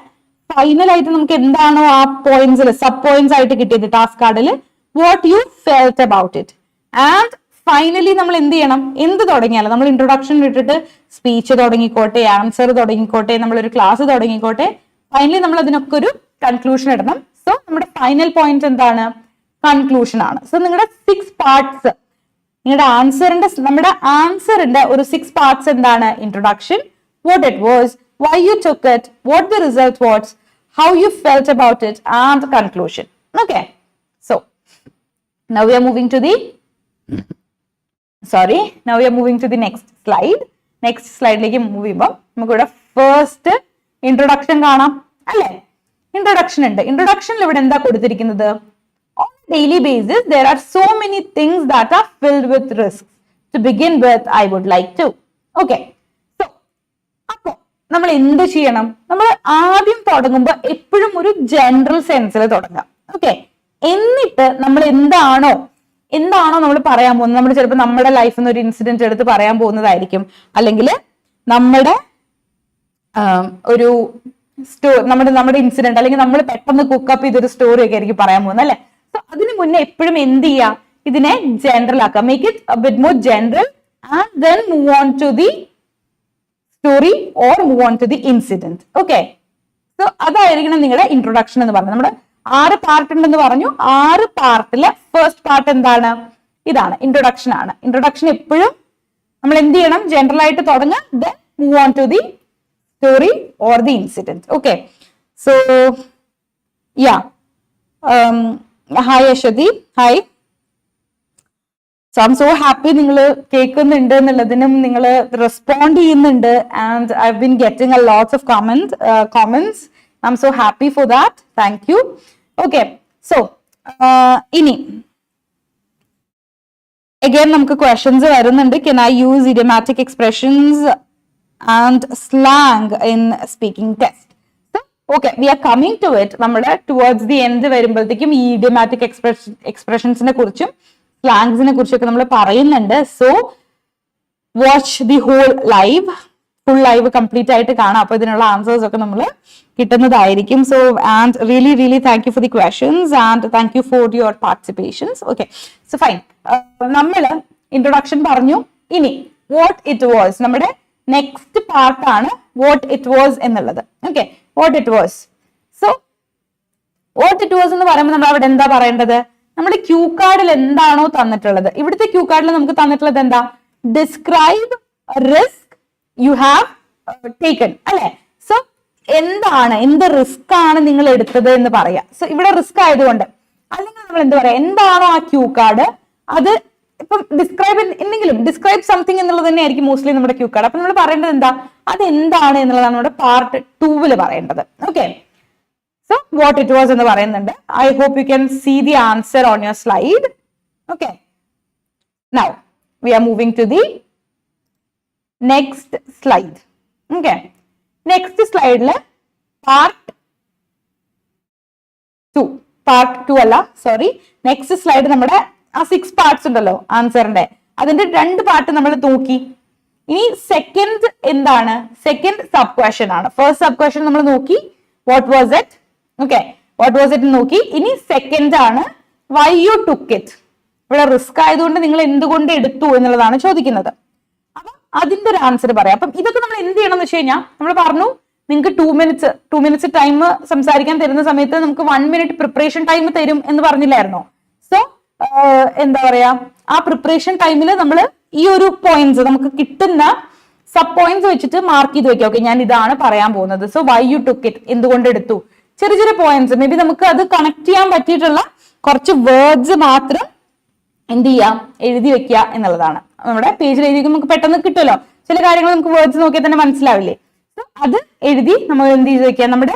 ഫൈനൽ ആയിട്ട് നമുക്ക് എന്താണോ ആ പോയിന്റ്സിൽ സബ് പോയിന്റ്സ് ആയിട്ട് കിട്ടിയത് ടാസ്ക് കാർഡിൽ, what you felt about it. And finally നമ്മൾ എന്ത് ചെയ്യണം? എന്ത് തുടങ്ങിയാലും നമ്മൾ ഇൻട്രൊഡക്ഷൻ ഇട്ടിട്ട് സ്പീച്ച് തുടങ്ങിക്കോട്ടെ, ആൻസർ തുടങ്ങിക്കോട്ടെ, നമ്മളൊരു ക്ലാസ് തുടങ്ങിക്കോട്ടെ, ഫൈനലി നമ്മൾ അതിനൊക്കെ ഒരു കൺക്ലൂഷൻ ഇടണം. സോ നമ്മുടെ ഫൈനൽ പോയിന്റ് എന്താണ്? കൺക്ലൂഷൻ ആണ്. സോ നിങ്ങളുടെ 6 പാർട്സ്, നിങ്ങളുടെ നമ്മുടെ ആൻസറിന്റെ ഒരു 6 പാർട്സ് എന്താണ്? Introduction, what it was, why you took it, what the result was, how you felt about it, and conclusion. Okay, so now we are moving to the next slide. Next slide like move ചെയ്യുമ്പോൾ നമുക്ക് ഇവിടെ first introduction കാണാം അല്ലേ? Introduction ഉണ്ട്. ഇൻട്രൊഡക്ഷനിൽ ഇവിടെ എന്താ കൊടുത്തിരിക്കുന്നത്? On a daily basis there are so many things that are filled with risks. To begin with, I would like to. Okay, so അപ്പോൾ നമ്മൾ എന്ത് ചെയ്യണം? നമ്മൾ ആദ്യം തുടങ്ങുമ്പോൾ എപ്പോഴും ഒരു ജനറൽ സെൻസിൽ തുടങ്ങാം. ഓക്കെ, എന്നിട്ട് നമ്മൾ എന്താണോ നമ്മൾ പറയാൻ പോകുന്നത്, നമ്മൾ ചിലപ്പോൾ നമ്മുടെ ലൈഫിൽ നിന്ന് ഒരു ഇൻസിഡന്റ് എടുത്ത് പറയാൻ പോകുന്നതായിരിക്കും, അല്ലെങ്കിൽ നമ്മുടെ ഒരു നമ്മുടെ ഇൻസിഡന്റ്, അല്ലെങ്കിൽ നമ്മൾ പെട്ടെന്ന് കുക്കപ്പ് ചെയ്തൊരു സ്റ്റോറി ഒക്കെ ആയിരിക്കും പറയാൻ പോകുന്നത് അല്ലെ? സോ അതിന് മുന്നേ എപ്പോഴും എന്ത് ചെയ്യാം? ഇതിനെ ജനറൽ ആക്കാം. Make it a bit more general and then move on to the story or move on to the incident. Okay, so അതായിരിക്കണം നിങ്ങളുടെ ഇൻട്രൊഡക്ഷൻ എന്ന് പറഞ്ഞത്. നമ്മുടെ 6 പാർട്ട് ഉണ്ടെന്ന് പറഞ്ഞു. 6 പാർട്ടിലെ ഫസ്റ്റ് പാർട്ട് എന്താണ്? ഇതാണ്, ഇൻട്രൊഡക്ഷൻ ആണ്. ഇൻട്രൊഡക്ഷൻ എപ്പോഴും നമ്മൾ എന്ത് ചെയ്യണം? ജനറൽ ആയിട്ട് തുടങ്ങുക, then move on to the story or the incident. Okay, so yeah, hi Ashadi, hi. So I'm so happy നിങ്ങൾ കേൾക്കുന്നുണ്ട് എന്നുള്ളതിനും നിങ്ങൾ റെസ്പോണ്ട് ചെയ്യുന്നുണ്ട്, and I've been getting a lot of comments. I'm so happy for that. Thank you. Okay, so ഇനി again നമുക്ക് questions വരുന്നുണ്ട്. Can I use idiomatic expressions and slang in speaking test? So okay, we are coming to it. നമ്മൾ towards the end വരുമ്പോഴത്തേക്കും ഈ idiomatic expressionsനെ കുറിച്ചും സ്ലാങ്സിനെ കുറിച്ചൊക്കെ നമ്മൾ പറയുന്നുണ്ട്. So watch the whole live, full live complete ആയിട്ട് കാണാം. അപ്പൊ ഇതിനുള്ള ആൻസേഴ്സ് ഒക്കെ നമ്മൾ കിട്ടുന്നതായിരിക്കും. So and really thank you for the questions and thank you for your participations. Okay, so fine. നമ്മൾ ഇൻട്രൊഡക്ഷൻ പറഞ്ഞു. ഇനി വാട്ട് ഇറ്റ് വാസ്, നമ്മുടെ നെക്സ്റ്റ് പാർട്ടാണ് വാട്ട് ഇറ്റ് വാസ് എന്നുള്ളത്. Okay, what it was. So what it was എന്ന് പറയുമ്പോൾ നമ്മൾ അവിടെ എന്താ പറയേണ്ടത്? നമ്മുടെ ക്യൂ കാർഡിൽ എന്താണോ തന്നിട്ടുള്ളത്, ഇവിടുത്തെ ക്യൂ കാർഡിൽ നമുക്ക് തന്നിട്ടുള്ളത് എന്താ? Describe risk you have taken, അല്ലെ? സോ എന്താണ്, എന്ത് റിസ്ക് ആണ് നിങ്ങൾ എടുത്തത് എന്ന് പറയാം. സോ ഇവിടെ റിസ്ക് ആയതുകൊണ്ട് അല്ലെങ്കിൽ നമ്മൾ എന്താ പറയാ, എന്താണോ ആ ക്യൂ കാർഡ്, അത് ഇപ്പം ഡിസ്ക്രൈബ് എന്തെങ്കിലും ഡിസ്ക്രൈബ് സംതിങ് എന്നുള്ളത് തന്നെയായിരിക്കും മോസ്റ്റ്ലി നമ്മുടെ ക്യൂ കാർഡ്. അപ്പൊ നമ്മൾ പറയേണ്ടത് എന്താ, അത് എന്താണ് എന്നുള്ളതാണ് നമ്മുടെ പാർട്ട് 2 പറയേണ്ടത്. Okay, so what it was എന്ന് പറയുന്നുണ്ട്. I hope you can see the answer on your slide. Okay, now we are moving to the next slide. Okay, next slide le part 2 അല്ല, സോറി, നെക്സ്റ്റ് സ്ലൈഡ് നമ്മുടെ ആ 6 parts ഉണ്ടല്ലോ ആൻസറിന്റെ, അതിന്റെ 2 part നമ്മൾ നോക്കി. ഇനി സെക്കൻഡ് എന്താണ്? സെക്കൻഡ് സബ് ക്വസ്റ്റ്യൻ ആണ്. ഫസ്റ്റ് സബ് ക്വസ്റ്റ്യൻ നമ്മൾ നോക്കി, what was it. Okay, what was it നോക്കി. ഇനി സെക്കൻഡ് ആണ് വൈ യു ടുക്ക് ഇറ്റ്. ഇവിടെ റിസ്ക് ആയതുകൊണ്ട് നിങ്ങൾ എന്തുകൊണ്ട് എടുത്തു എന്നുള്ളതാണ് ചോദിക്കുന്നത്. അപ്പൊ അതിന്റെ ഒരു ആൻസർ പറയാം. അപ്പം ഇതൊക്കെ നമ്മൾ എന്ത് ചെയ്യണം എന്ന് വെച്ച് കഴിഞ്ഞാൽ, നമ്മൾ പറഞ്ഞു നിങ്ങൾക്ക് 2 മിനിറ്റ്സ് ടൈം സംസാരിക്കാൻ തരുന്ന സമയത്ത് നമുക്ക് 1 മിനിറ്റ് പ്രിപ്പറേഷൻ ടൈം തരും എന്ന് പറഞ്ഞില്ലായിരുന്നോ? സോ എന്താ പറയാ, ആ പ്രിപ്പറേഷൻ ടൈമിൽ നമ്മൾ ഈ ഒരു പോയിന്റ്സ്, നമുക്ക് കിട്ടുന്ന സബ് പോയിന്റ്സ് വെച്ചിട്ട് മാർക്ക് ചെയ്ത് വെക്കാം. ഓക്കെ, ഞാൻ ഇതാണ് പറയാൻ പോകുന്നത്. So why you took it, എന്തുകൊണ്ട് എടുത്തു, ചെറിയ പോയിന്റ്സ്, മേ ബി നമുക്ക് അത് കണക്ട് ചെയ്യാൻ പറ്റിയിട്ടുള്ള കുറച്ച് വേർഡ്സ് മാത്രം എന്ത് ചെയ്യാം, എഴുതി വെക്കുക എന്നുള്ളതാണ്. നമ്മുടെ പേജിൽ എഴുതി നമുക്ക് പെട്ടെന്ന് കിട്ടുമല്ലോ, ചില കാര്യങ്ങൾ നമുക്ക് വേർഡ്സ് നോക്കിയാൽ തന്നെ മനസ്സിലാവില്ലേ. സോ അത് എഴുതി നമ്മൾ എന്ത് ചെയ്ത് വെക്കുക, നമ്മുടെ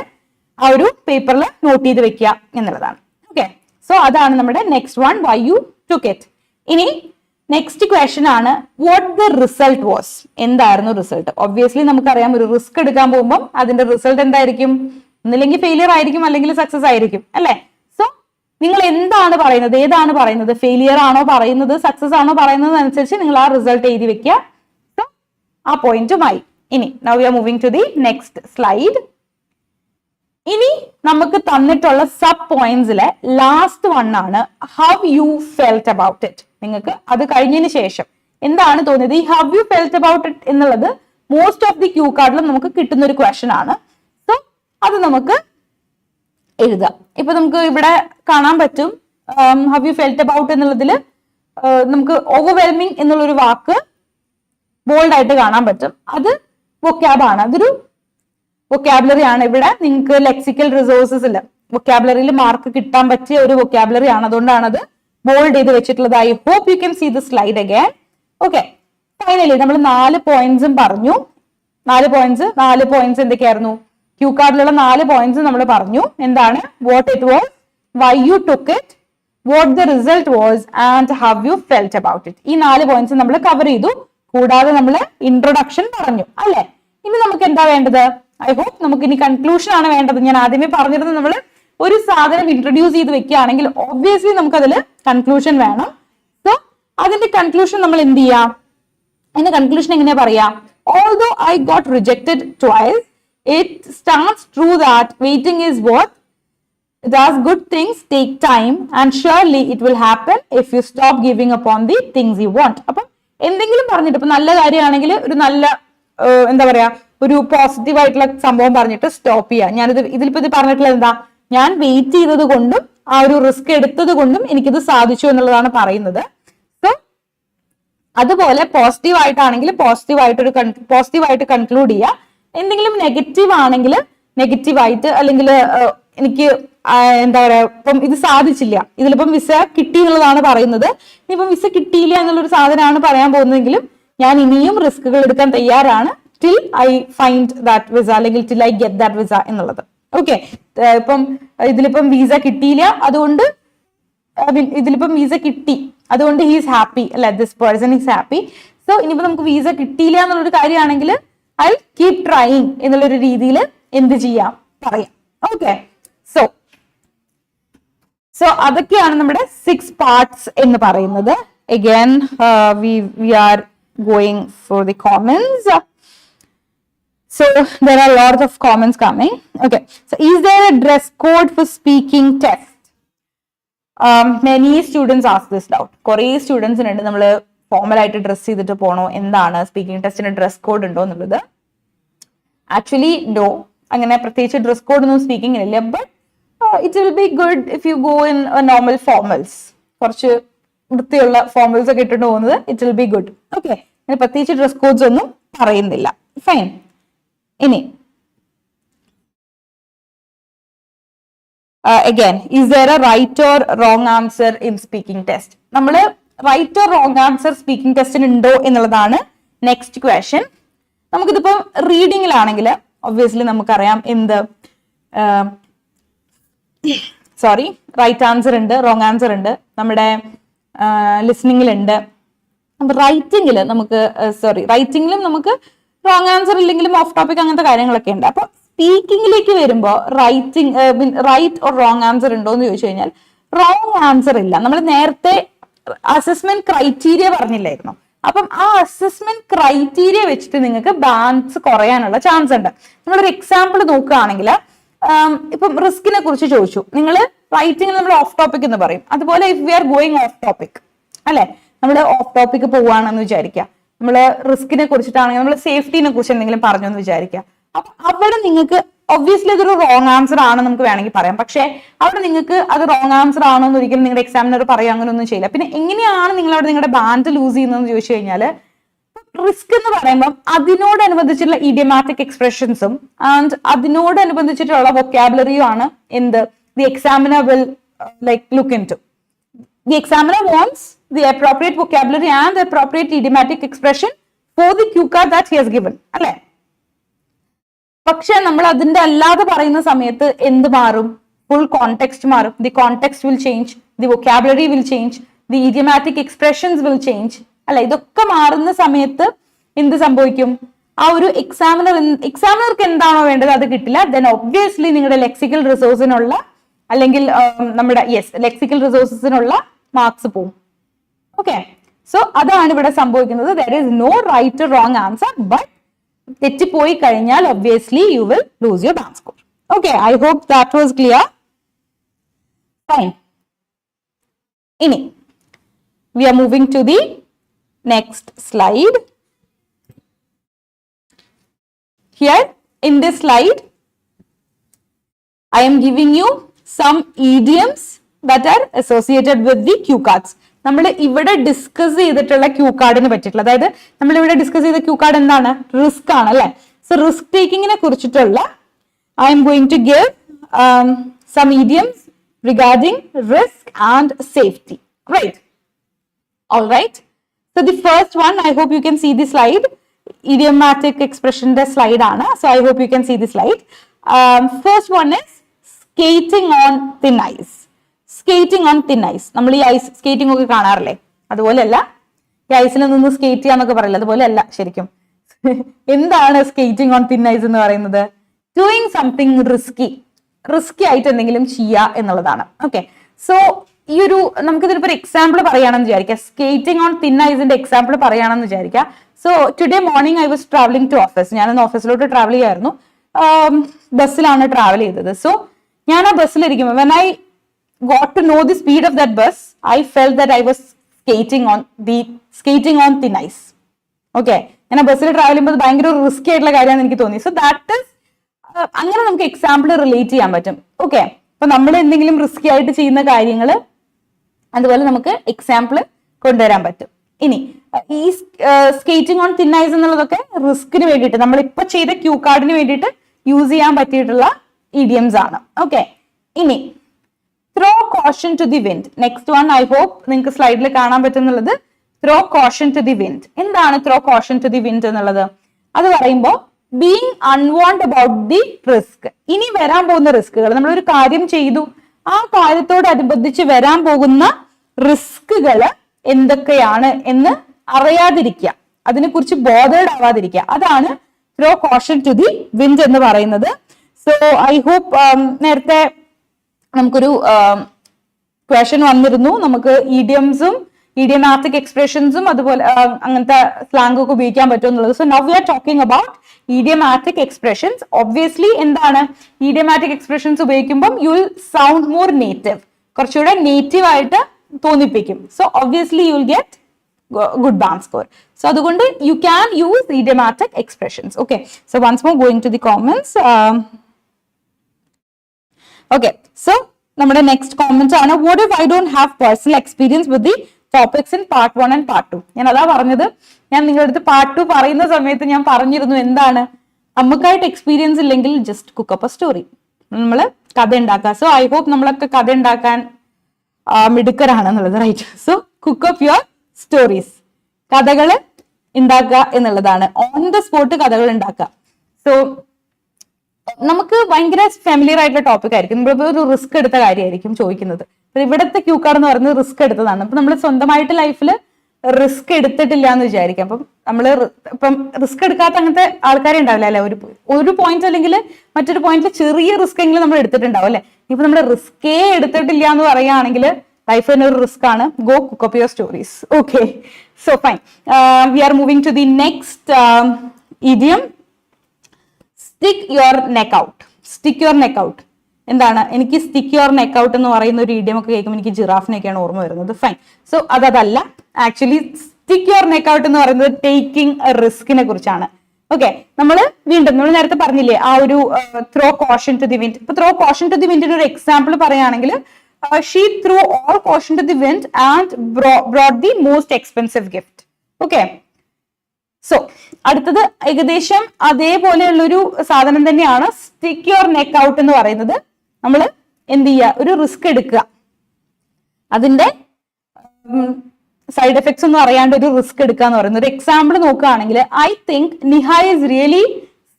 ആ ഒരു പേപ്പറിൽ നോട്ട് ചെയ്ത് വെക്കുക എന്നുള്ളതാണ്. ഓക്കെ, സോ അതാണ് നമ്മുടെ next one, why you took it. ഇനി നെക്സ്റ്റ് ക്വസ്റ്റ്യൻ ആണ് വാട്ട് ദ റിസൾട്ട് വാസ്. എന്തായിരുന്നു റിസൾട്ട്? ഒബ്വിയസ്ലി നമുക്കറിയാം, ഒരു റിസ്ക് എടുക്കാൻ പോകുമ്പോൾ അതിന്റെ റിസൾട്ട് എന്തായിരിക്കും? ഒന്നില്ലെങ്കിൽ ഫെയിലിയർ ആയിരിക്കും, അല്ലെങ്കിൽ സക്സസ് ആയിരിക്കും, അല്ലെ? സോ നിങ്ങൾ എന്താണ് പറയുന്നത്, ഏതാണ് പറയുന്നത്, ഫെയിലിയർ ആണോ പറയുന്നത്, സക്സസ് ആണോ പറയുന്നത് അനുസരിച്ച് നിങ്ങൾ ആ റിസൾട്ട് എഴുതി വെക്കുക. സോ ആ പോയിന്റുമായി. ഇനി now we are moving to the next slide. ഇനി നമുക്ക് തന്നിട്ടുള്ള സബ് പോയിന്റ്സിലെ ലാസ്റ്റ് വൺ ആണ് how you felt about it. നിങ്ങൾക്ക് അത് കഴിഞ്ഞതിന് ശേഷം എന്താണ് തോന്നിയത്? ഈ how you felt about it എന്നുള്ളത് മോസ്റ്റ് ഓഫ് ദി ക്യൂ കാർഡിലും നമുക്ക് കിട്ടുന്ന ഒരു ക്വസ്റ്റ്യൻ ആണ്. സോ അത് നമുക്ക് എഴുതാം. ഇപ്പൊ നമുക്ക് ഇവിടെ കാണാൻ പറ്റും ഹൗ യു ഫെൽറ്റ് അബൌട്ട് എന്നുള്ളതിൽ നമുക്ക് ഓവർവെൽമിംഗ് എന്നുള്ളൊരു വാക്ക് ബോൾഡ് ആയിട്ട് കാണാൻ പറ്റും. അത് വൊക്കാബാണ്, അതൊരു വൊക്കാബുലറി ആണ്. ഇവിടെ നിങ്ങൾക്ക് ലെക്സിക്കൽ റിസോഴ്സസിൽ വൊക്കാബുലറിയിൽ മാർക്ക് കിട്ടാൻ പറ്റിയ ഒരു വൊക്കാബുലറി ആണ്, അതുകൊണ്ടാണ് അത് ബോൾഡ് ചെയ്ത് വെച്ചിട്ടുള്ളത്. I hope you can see the slide again. Okay, finally നമ്മൾ 4 പോയിന്റ്സും പറഞ്ഞു. 4 പോയിന്റ്സ് എന്തൊക്കെയായിരുന്നു? ക്യൂ കാർഡിലുള്ള 4 പോയിന്റ്സ് നമ്മൾ പറഞ്ഞു. എന്താണ്? What it was, why you took it, what the result was and how you felt about it. ഈ 4 points നമ്മൾ cover ചെയ്തു. കൂടാതെ നമ്മൾ ഇൻട്രൊഡക്ഷൻ പറഞ്ഞു, അല്ലെ? ഇനി നമുക്ക് എന്താ വേണ്ടത്? ഐ ഹോപ്പ് നമുക്ക് ഇനി കൺക്ലൂഷൻ ആണ് വേണ്ടത്. ഞാൻ ആദ്യമേ പറഞ്ഞിരുന്നത്, നമ്മൾ ഒരു സാധനം ഇൻട്രൊഡ്യൂസ് ചെയ്ത് വെക്കുകയാണെങ്കിൽ ഒബ്വിയസ്ലി നമുക്ക് അതിൽ കൺക്ലൂഷൻ വേണം. സോ അതിന്റെ കൺക്ലൂഷൻ നമ്മൾ എന്ത് ചെയ്യാം? അതിന്റെ കൺക്ലൂഷൻ എങ്ങനെയാ പറയാ? Although I got rejected twice, it stands true that waiting is worth. It does good things take time and surely it will happen if you stop giving upon the things you want. അപ്പൊ എന്തെങ്കിലും പറഞ്ഞിട്ട്, ഇപ്പൊ നല്ല കാര്യമാണെങ്കിൽ ഒരു നല്ല എന്താ പറയാ, ഒരു പോസിറ്റീവ് ആയിട്ടുള്ള സംഭവം പറഞ്ഞിട്ട് സ്റ്റോപ്പ് ചെയ്യാം. ഞാനിത് ഇതിലിപ്പോ ഇത് പറഞ്ഞിട്ടുള്ളത് എന്താ? ഞാൻ വെയിറ്റ് ചെയ്തത് കൊണ്ടും ആ ഒരു റിസ്ക് എടുത്തത് കൊണ്ടും എനിക്കിത് സാധിച്ചു എന്നുള്ളതാണ് പറയുന്നത്. സോ അതുപോലെ പോസിറ്റീവ് ആയിട്ടാണെങ്കിൽ പോസിറ്റീവായിട്ട് കൺക്ലൂഡ് ചെയ്യുക. എന്തെങ്കിലും നെഗറ്റീവ് ആണെങ്കിൽ നെഗറ്റീവായിട്ട്, അല്ലെങ്കിൽ എനിക്ക് എന്താ പറയാ, ഇപ്പം ഇത് സാധിച്ചില്ല, ഇതിലിപ്പം വിസ കിട്ടി എന്നുള്ളതാണ് പറയുന്നത്, ഇനിയിപ്പം വിസ കിട്ടിയില്ല എന്നുള്ളൊരു സാധനമാണ് പറയാൻ പോകുന്നതെങ്കിലും ഞാൻ ഇനിയും റിസ്കുകൾ എടുക്കാൻ തയ്യാറാണ് till I find that visa, അല്ലെങ്കിൽ till I get that visa എന്നുള്ളത്. ഓക്കെ, ഇപ്പം ഇതിലിപ്പം വിസ കിട്ടിയില്ല, അതുകൊണ്ട് ഇതിലിപ്പം വിസ കിട്ടി, അതുകൊണ്ട് ഹീസ് ഹാപ്പി അല്ലെ, this person is happy. So ഇനിയിപ്പോ നമുക്ക് വിസ കിട്ടിയില്ല എന്നുള്ളൊരു കാര്യമാണെങ്കിൽ ഐ കീപ് ട്രൈയിങ് എന്നുള്ളൊരു രീതിയിൽ എന്ത് ചെയ്യാം, പറയാം. ഓക്കെ, സോ അതൊക്കെയാണ് നമ്മുടെ 6 പാർട്സ് എന്ന് പറയുന്നത്. Again, we are going for the comments. So there are a lot of comments coming. Okay, so is there a dress code for speaking test? Many students ask this doubt. കുറേ സ്റ്റുഡൻസിനുണ്ട്, നമ്മൾ formal ആയിട്ട് dress ചെയ്തിട്ട് പോകണോ, എന്താണ് speaking ടെസ്റ്റിന് dress code ഉണ്ടോ എന്നുള്ളത്. Actually no, അങ്ങനെ പ്രത്യേകിച്ച് ഡ്രസ് കോഡ് ഒന്നും സ്പീക്കിംഗിനില്ല. But it will be good if you go in normal formals, കുറച്ച് വൃത്തിയുള്ള ഫോർമൽസ് ഒക്കെ ഇട്ടിട്ട് പോകുന്നത് it will be good. Okay, അങ്ങനെ പ്രത്യേകിച്ച് ഡ്രസ് കോഡ്സ് ഒന്നും പറയുന്നില്ല. ഫൈൻ. ഇനി again, is there a right or wrong answer in speaking test? നമ്മൾ right or wrong answer speaking ടെസ്റ്റിന് ഉണ്ടോ എന്നുള്ളതാണ് നെക്സ്റ്റ് ക്വസ്റ്റ്യൻ. നമുക്കിതിപ്പോ റീഡിങ്ങിലാണെങ്കിൽ ഒബ്വിയസ്ലി നമുക്കറിയാം എന്ത് റൈറ്റ് ആൻസർ ഉണ്ട്, റോങ് ആൻസർ ഉണ്ട്, നമ്മുടെ ലിസണിങ്ങിലുണ്ട്. റൈറ്റിംഗിൽ നമുക്ക് റൈറ്റിംഗിലും നമുക്ക് റോങ് ആൻസർ ഇല്ലെങ്കിലും ഓഫ് ടോപ്പിക് അങ്ങനത്തെ കാര്യങ്ങളൊക്കെ ഉണ്ട്. അപ്പൊ സ്പീക്കിംഗിലേക്ക് വരുമ്പോൾ റൈറ്റ് ഓർ റോങ് ആൻസർ ഉണ്ടോ എന്ന് ചോദിച്ചു കഴിഞ്ഞാൽ റോങ് ആൻസർ ഇല്ല. നമ്മൾ നേരത്തെ അസസ്മെന്റ് ക്രൈറ്റീരിയ പറഞ്ഞില്ലായിരുന്നു. അപ്പം ആ അസസ്മെന്റ് ക്രൈറ്റീരിയ വെച്ചിട്ട് നിങ്ങൾക്ക് ബാൻസ് കുറയാനുള്ള ചാൻസ് ഉണ്ട്. നമ്മളൊരു എക്സാമ്പിൾ നോക്കുകയാണെങ്കിൽ, ഇപ്പം റിസ്കിനെ കുറിച്ച് ചോദിച്ചു, നിങ്ങൾ റൈറ്റിംഗിൽ നമ്മൾ ഓഫ് ടോപ്പിക് എന്ന് പറയും. അതുപോലെ if we are going of topic അല്ലെ, നമ്മൾ ഓഫ് ടോപ്പിക് പോവുകയാണെന്ന് വിചാരിക്കുക, നമ്മൾ റിസ്കിനെ കുറിച്ചിട്ടാണെങ്കിൽ നമ്മൾ സേഫ്റ്റിനെ കുറിച്ച് എന്തെങ്കിലും പറഞ്ഞു എന്ന് വിചാരിക്കുക. അപ്പൊ അവിടെ നിങ്ങൾക്ക് ഒബ്വിയസ്ലി അതൊരു റോങ് ആൻസർ ആണ് നമുക്ക് വേണമെങ്കിൽ പറയാം. പക്ഷെ അവിടെ നിങ്ങൾക്ക് അത് റോങ് ആൻസർ ആണോ എന്ന് ഒരിക്കലും നിങ്ങളുടെ എക്സാമിനർ പറയാം, അങ്ങനെ ഒന്നും ചെയ്യില്ല. പിന്നെ എങ്ങനെയാണ് നിങ്ങൾ അവിടെ നിങ്ങളുടെ ബാൻഡ് ലൂസ് ചെയ്യുന്നതെന്ന് ചോദിച്ചു കഴിഞ്ഞാൽ, റിസ്ക് എന്ന് പറയുമ്പോൾ അതിനോടനുബന്ധിച്ചുള്ള ഇഡിയമാറ്റിക് എക്സ്പ്രഷൻസും ആൻഡ് അതിനോടനുബന്ധിച്ചിട്ടുള്ള വൊക്കാബുലറിയും ആണ് എന്ത് the examiner will look into. The examiner wants the appropriate vocabulary and appropriate idiomatic expression for the cue card that he has given അല്ലെ. പക്ഷെ നമ്മൾ അതിന്റെ അല്ലാതെ പറയുന്ന സമയത്ത് എന്ത് മാറും? ഫുൾ കോണ്ടെക്സ്റ്റ് മാറും. The context will change, the vocabulary will change, the idiomatic expressions will change അല്ലെ. ഇതൊക്കെ മാറുന്ന സമയത്ത് എന്ത് സംഭവിക്കും? ആ ഒരു എക്സാമിനർക്ക് എന്താണോ വേണ്ടത് അത് കിട്ടില്ല. ദെൻ ഒബ്വിയസ്ലി നിങ്ങളുടെ ലെക്സിക്കൽ റിസോഴ്സിനുള്ള അല്ലെങ്കിൽ നമ്മുടെ ലെക്സിക്കൽ റിസോഴ്സസിനുള്ള മാർക്സ് പോവും. ഓക്കെ, സോ അതാണ് ഇവിടെ സംഭവിക്കുന്നത്. There is no right or wrong answer, but തെറ്റിപ്പോയി കഴിഞ്ഞാൽ obviously you will lose your band score. Okay, I hope that was clear. Fine. ഇനി we are moving to the next slide. Here in this slide I am giving you some idioms that are associated with the cue cards. നമ്മൾ ഇവിടെ discuss ചെയ്തിട്ടുള്ള Q കാർഡിന് പറ്റിയിട്ടുള്ള, അതായത് നമ്മൾ ഇവിടെ discuss ചെയ്ത ക്യൂ കാർഡ് എന്താണ്? റിസ്ക് ആണ് അല്ലെ. സോ റിസ്ക് ടേക്കിങ്ങിനെ കുറിച്ചിട്ടുള്ള I am going to give some idioms regarding risk and safety. Right? All right. So the first one, I hope you can see the slide. Idiomatic expression the slide ana. So I hope you can see the slide. First one is skating on thin ice. Skating on thin ice. നമ്മൾ ഈ ice skating ഒക്കെ കാണാറില്ലേ? അതുപോലെയല്ല, ഈ ഐസിൽ നിന്ന് skate ചെയ്യാന്നൊക്കെ പറയില്ല, അതുപോലെയല്ല ശരിക്കും. എന്താണ് സ്കേറ്റിംഗ് ഓൺ തിൻ ഐസ് എന്ന് പറയുന്നത്? ഡൂയിങ് സംതിങ് റിസ്കി ആയിട്ട് എന്തെങ്കിലും ചെയ്യുക എന്നുള്ളതാണ്. ഓക്കെ, സോ ഈ ഒരു നമുക്കിതിനിപ്പോ ഒരു എക്സാമ്പിൾ പറയുകയാണെന്ന് വിചാരിക്കാം. സ്കേറ്റിംഗ് ഓൺ തിൻ ഐസിന്റെ എക്സാമ്പിൾ പറയുകയാണെന്ന് വിചാരിക്കാം. So today morning I was travelling to office. ഞാനൊന്ന് ഓഫീസിലോട്ട് ട്രാവൽ ചെയ്യായിരുന്നു, ബസ്സിലാണ് ട്രാവൽ ചെയ്തത്. സോ ഞാൻ ആ ബസ്സിലിരിക്കുമ്പോൾ when I got to know the speed of that bus, I felt that I was skating on thin ice. Okay, ഞാൻ ആ ബസ്സിൽ ട്രാവൽ ചെയ്യുമ്പോൾ ഭയങ്കര റിസ്കി ആയിട്ടുള്ള കാര്യമാണെന്ന് എനിക്ക് തോന്നി. സോ ദാറ്റ് ഇസ് അങ്ങനെ നമുക്ക് എക്സാമ്പിൾ റിലേറ്റ് ചെയ്യാൻ പറ്റും. ഓക്കെ, അപ്പൊ നമ്മൾ എന്തെങ്കിലും റിസ്കി ആയിട്ട് ചെയ്യുന്ന കാര്യങ്ങൾ അതുപോലെ നമുക്ക് എക്സാമ്പിൾ കൊണ്ടുവരാൻ പറ്റും. ഇനി ഈ സ്കേറ്റിംഗ് ഓൺ തിൻ ഐസ് എന്നുള്ളതൊക്കെ റിസ്കിന് വേണ്ടിയിട്ട് നമ്മൾ ഇപ്പൊ ചെയ്ത ക്യൂ കാർഡിന് വേണ്ടിയിട്ട് യൂസ് ചെയ്യാൻ പറ്റിയിട്ടുള്ള ഇഡിയംസ് ആണ്. ഓക്കെ, ഇനി throw caution to the wind. Next one I hope നിങ്ങൾക്ക് സ്ലൈഡിൽ കാണാൻ പറ്റുന്നുള്ളത് throw caution to the wind. എന്താണ് throw caution to the wind എന്നുള്ളത്? അത് പറയുമ്പോൾ being unwanted about the risk. ഇനി വരാൻ പോകുന്ന റിസ്കുകൾ, നമ്മളൊരു കാര്യം ചെയ്തു, ആ കാര്യത്തോടനുബന്ധിച്ച് വരാൻ പോകുന്ന റിസ്കുകൾ എന്തൊക്കെയാണ് എന്ന് അറിയാതിരിക്കുക, അതിനെക്കുറിച്ച് ബോധേഡ് ആവാതിരിക്കുക. അതാണ് throw caution to the wind എന്ന് പറയുന്നത്. സോ ഐ ഹോപ്പ് നേരത്തെ നമുക്കൊരു ക്വസ്റ്റ്യൻ വന്നിരുന്നു, നമുക്ക് ഇഡിയംസും ഇഡിയമാറ്റിക് എക്സ്പ്രഷൻസും അതുപോലെ അങ്ങനത്തെ സ്ലാങ് ഒക്കെ ഉപയോഗിക്കാൻ പറ്റും എന്നുള്ളത്. So now we are talking about idiomatic expressions. Obviously എന്താണ് ഇഡിയമാറ്റിക് എക്സ്പ്രഷൻസ് ഉപയോഗിക്കുമ്പോൾ you will sound more native, കുറച്ചുകൂടെ നേറ്റീവ് ആയിട്ട് തോന്നിപ്പിക്കും. So obviously you will get good band score. So അതുകൊണ്ട് you can use idiomatic expressions. Okay, so once more going to the comments. Okay, so നമ്മുടെ next comment ആണ്, what if I don't have personal experience with the topics in part 1 and part 2. ഞാൻ അതാ പറഞ്ഞത്, ഞാൻ നിങ്ങളുടെ അടുത്ത് part 2 പറയുന്ന സമയത്ത് ഞാൻ പറഞ്ഞിരുന്നു എന്താണ്, നമുക്കായിട്ട് എക്സ്പീരിയൻസ് ഇല്ലെങ്കിൽ ജസ്റ്റ് കുക്കപ്പ് എ സ്റ്റോറി, നമ്മൾ കഥ ഉണ്ടാക്കുക. സോ ഐ ഹോപ്പ് നമ്മളൊക്കെ കഥ ഉണ്ടാക്കാൻ മിടുക്കരാണെന്നുള്ളത്, right? So cook up your stories, കഥകൾ ഉണ്ടാക്കുക എന്നുള്ളതാണ്, ഓൺ ദ സ്പോട്ട് കഥകൾ ഉണ്ടാക്കുക. സോ നമുക്ക് ഭയങ്കര ഫെമിലിയർ ആയിട്ടുള്ള ടോപ്പിക് ആയിരിക്കും, നമ്മളിപ്പോ ഒരു റിസ്ക് എടുത്ത കാര്യമായിരിക്കും ചോദിക്കുന്നത്. ഇവിടുത്തെ ക്യൂ കാർഡ് എന്ന് പറയുന്നത് റിസ്ക് എടുത്തതാണ്. അപ്പൊ നമ്മൾ സ്വന്തമായിട്ട് ലൈഫിൽ റിസ്ക് എടുത്തിട്ടില്ല എന്ന് വിചാരിക്കാം. അപ്പം നമ്മള് ഇപ്പം റിസ്ക് എടുക്കാത്ത അങ്ങനത്തെ ആൾക്കാരെ ഉണ്ടാവില്ല അല്ലെ, ഒരു പോയിന്റ് അല്ലെങ്കിൽ മറ്റൊരു പോയിന്റിൽ ചെറിയ റിസ്ക് എങ്കിലും നമ്മൾ എടുത്തിട്ടുണ്ടാവും അല്ലെ. ഇപ്പൊ നമ്മൾ റിസ്കേ എടുത്തിട്ടില്ല എന്ന് പറയുകയാണെങ്കിൽ ലൈഫ് തന്നെ ഒരു റിസ്ക് ആണ്. Go cook up your stories. Okay, so fine, we are moving to the next idiom, stick your neck out. Stick your neck out എന്താണ്? എനിക്ക് സ്റ്റിക്ക് യുവർ നെക്ക് ഔട്ട് എന്ന് പറയുന്ന ഒരു ഇഡിയം ഒക്കെ കേൾക്കുമ്പോൾ എനിക്ക് ജിറാഫിനെയൊക്കെയാണ് ഓർമ്മ വരുന്നത്. ഫൈൻ, സോ അതല്ല, actually stick your neck out എന്ന് പറയുന്നത് ടേക്കിംഗ് എ റിസ്കിനെ കുറിച്ചാണ്. ഓക്കെ, നമ്മൾ വീണ്ടും നമ്മൾ നേരത്തെ പറഞ്ഞില്ലേ ആ ഒരു throw caution to the wind. ഇപ്പൊ ത്രോ കോഷൻ ടു ദി വിൻഡിന്റെ ഒരു എക്സാമ്പിൾ പറയുകയാണെങ്കിൽ she threw all caution to the wind and brought the most expensive gift. Okay, so അടുത്തത് ഏകദേശം അതേപോലെയുള്ളൊരു സാധനം തന്നെയാണ് സ്റ്റിക്ക് യുവർ നെക്ക് ഔട്ട് എന്ന് പറയുന്നത്. നമ്മൾ എന്ത് ചെയ്യുക, ഒരു റിസ്ക് എടുക്കുക, അതിന്റെ സൈഡ് എഫക്ട്സ് ഒന്നും അറിയാണ്ട് ഒരു റിസ്ക് എടുക്കുക എന്ന് പറയുന്നത്. ഒരു എക്സാമ്പിൾ നോക്കുകയാണെങ്കിൽ, I think Niha is really